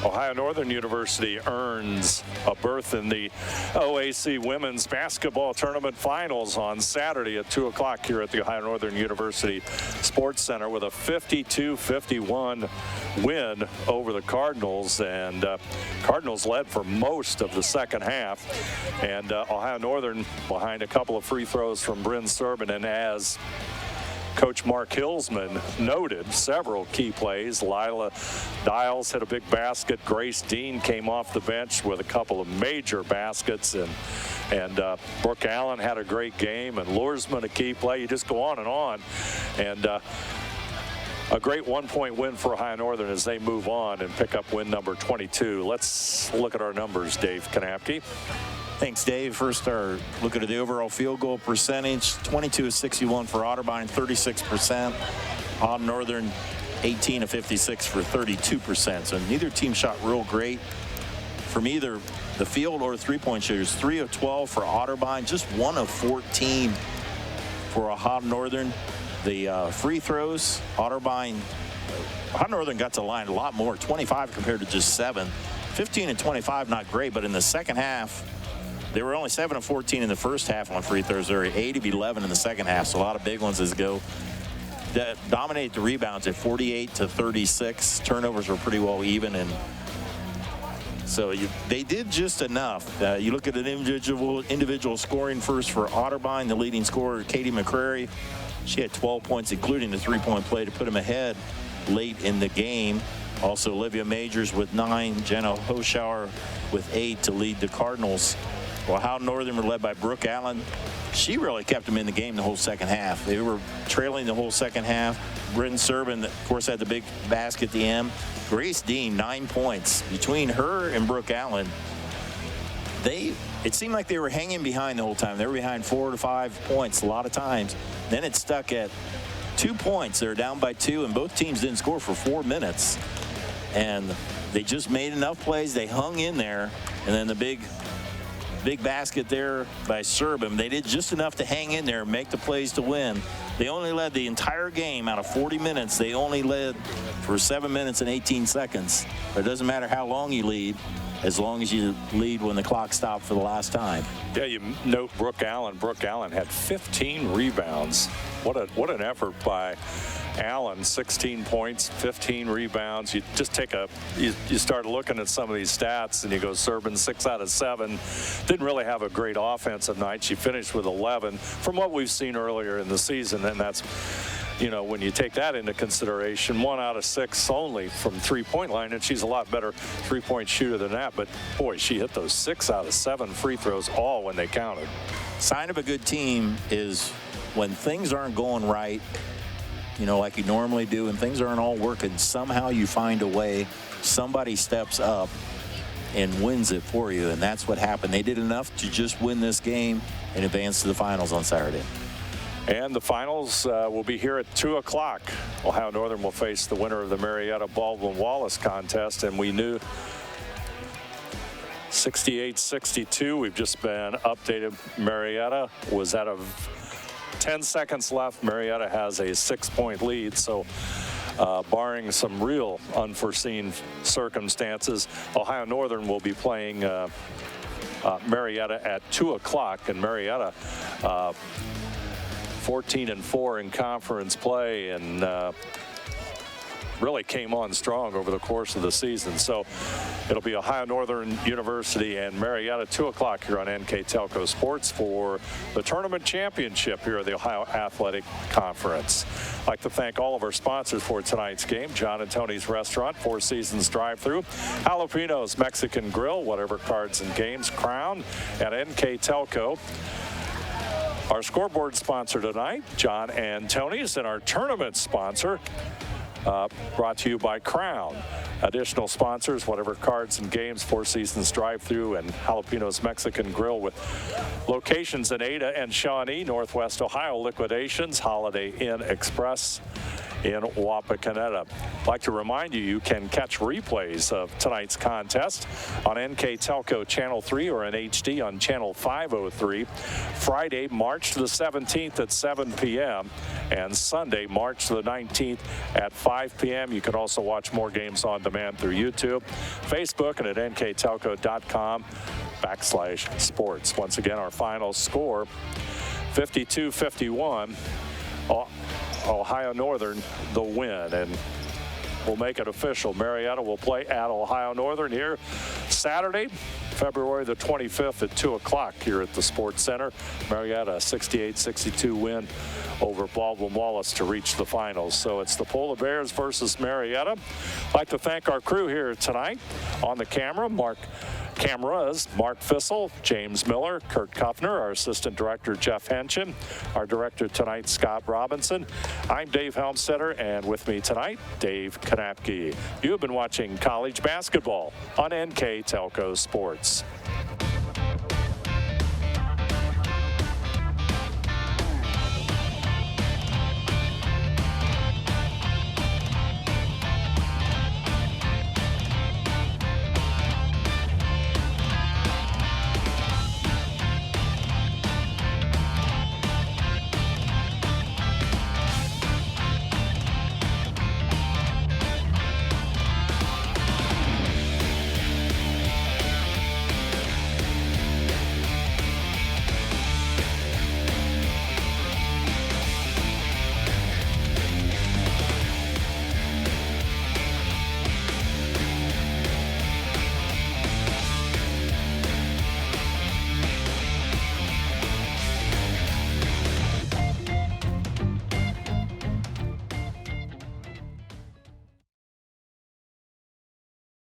S1: Ohio Northern University earns a berth in the OAC Women's Basketball Tournament Finals on Saturday at 2 o'clock here at the Ohio Northern University Sports Center with a 52-51 win over the Cardinals. And Cardinals led for most of the second half. And Ohio Northern behind a couple of free throws from Bryn Serban, and as Coach Mark Hillsman noted, several key plays. Lila Dials hit a big basket. Grace Dean came off the bench with a couple of major baskets. And Brooke Allen had a great game. And Lursman, a key play. You just go on. And a great one-point win for Ohio Northern as they move on and pick up win number 22. Let's look at our numbers, Dave Kanapke.
S2: Thanks, Dave. First, our look at the overall field goal percentage. 22-61 for Otterbein, 36%. Ohio Northern, 18-56 for 32%. So neither team shot real great from either the field or three-point shooters. 3 of 12 for Otterbein, just 1 of 14 for Ohio Northern. The free throws, Ohio Northern got to the line a lot more, 25 compared to just 7. 15 and 25, not great, but in the second half, they were only 7 of 14 in the first half on free throws. They were 8 of 11 in the second half, so a lot of big ones as go. Dominate the rebounds at 48-36. Turnovers were pretty well even, and so they did just enough. You look at an individual scoring first for Otterbein, the leading scorer, Katie McCrary. She had 12 points, including the three-point play to put them ahead late in the game. Also, Olivia Majors with 9, Jenna Hoschauer with 8 to lead the Cardinals. Ohio Northern were led by Brooke Allen. She really kept them in the game the whole second half. They were trailing the whole second half. Bryn Serban, of course, had the big basket at the end. Grace Dean, 9 points. Between her and Brooke Allen, it seemed like they were hanging behind the whole time. They were behind 4 to 5 points a lot of times. Then it stuck at 2 points. They were down by 2, and both teams didn't score for 4 minutes. And they just made enough plays. They hung in there, and then the big basket there by Serban. They did just enough to hang in there and make the plays to win. They only led the entire game out of 40 minutes. They only led for 7 minutes and 18 seconds. But it doesn't matter how long you lead, as long as you lead when the clock stopped for the last time.
S1: Yeah, you note Brooke Allen. Brooke Allen had 15 rebounds. What an effort by Allen. 16 points, 15 rebounds. You just you start looking at some of these stats and you go, Serban 6 out of 7. Didn't really have a great offensive night. She finished with 11 from what we've seen earlier in the season, and that's, when you take that into consideration, 1 out of 6 only from three-point line, and she's a lot better three-point shooter than that. But boy, she hit those 6 out of 7 free throws all when they counted.
S2: Sign of a good team is when things aren't going right, like you normally do, and things aren't all working, somehow you find a way, somebody steps up and wins it for you, and that's what happened. They did enough to just win this game and advance to the finals on Saturday.
S1: And the finals will be here at 2 o'clock. Ohio Northern will face the winner of the Marietta Baldwin-Wallace contest, and we knew 68-62. We've just been updated. Marietta was out of 10 seconds left. Marietta has a 6-point lead, so barring some real unforeseen circumstances, Ohio Northern will be playing Marietta at 2 o'clock, and Marietta 14-4 in conference play, and really came on strong over the course of the season. So it'll be Ohio Northern University and Marietta, 2 o'clock here on NKTelco Sports for the tournament championship here at the Ohio Athletic Conference. I'd like to thank all of our sponsors for tonight's game. John and Tony's Restaurant, Four Seasons Drive-Thru, Jalapenos Mexican Grill, Whatever Cards and Games, Crown, and NKTelco. Our scoreboard sponsor tonight, John and Tony's, and our tournament sponsor, brought to you by Crown. Additional sponsors, Whatever Cards and Games, Four Seasons Drive-Thru, and Jalapenos Mexican Grill with locations in Ada and Shawnee, Northwest Ohio Liquidations, Holiday Inn Express in Wapakoneta. I'd like to remind you, you can catch replays of tonight's contest on NKTelco Channel 3 or in HD on Channel 503, Friday, March the 17th at 7 p.m. and Sunday, March the 19th at 5 p.m. You can also watch more games on demand through YouTube, Facebook, and at nktelco.com/sports. Once again, our final score, 52-51. Ohio Northern the win, and we'll make it official. Marietta will play at Ohio Northern here Saturday, February the 25th at 2 o'clock here at the Sports Center. Marietta, a 68-62 win over Baldwin-Wallace to reach the finals. So it's the Polar Bears versus Marietta. I'd like to thank our crew here tonight. On the cameras, Mark Fissel, James Miller, Kurt Kuffner, our assistant director, Jeff Henchen, our director tonight, Scott Robinson. I'm Dave Helmstetter, and with me tonight, Dave Kanapke. You have been watching college basketball on NKTelco Sports.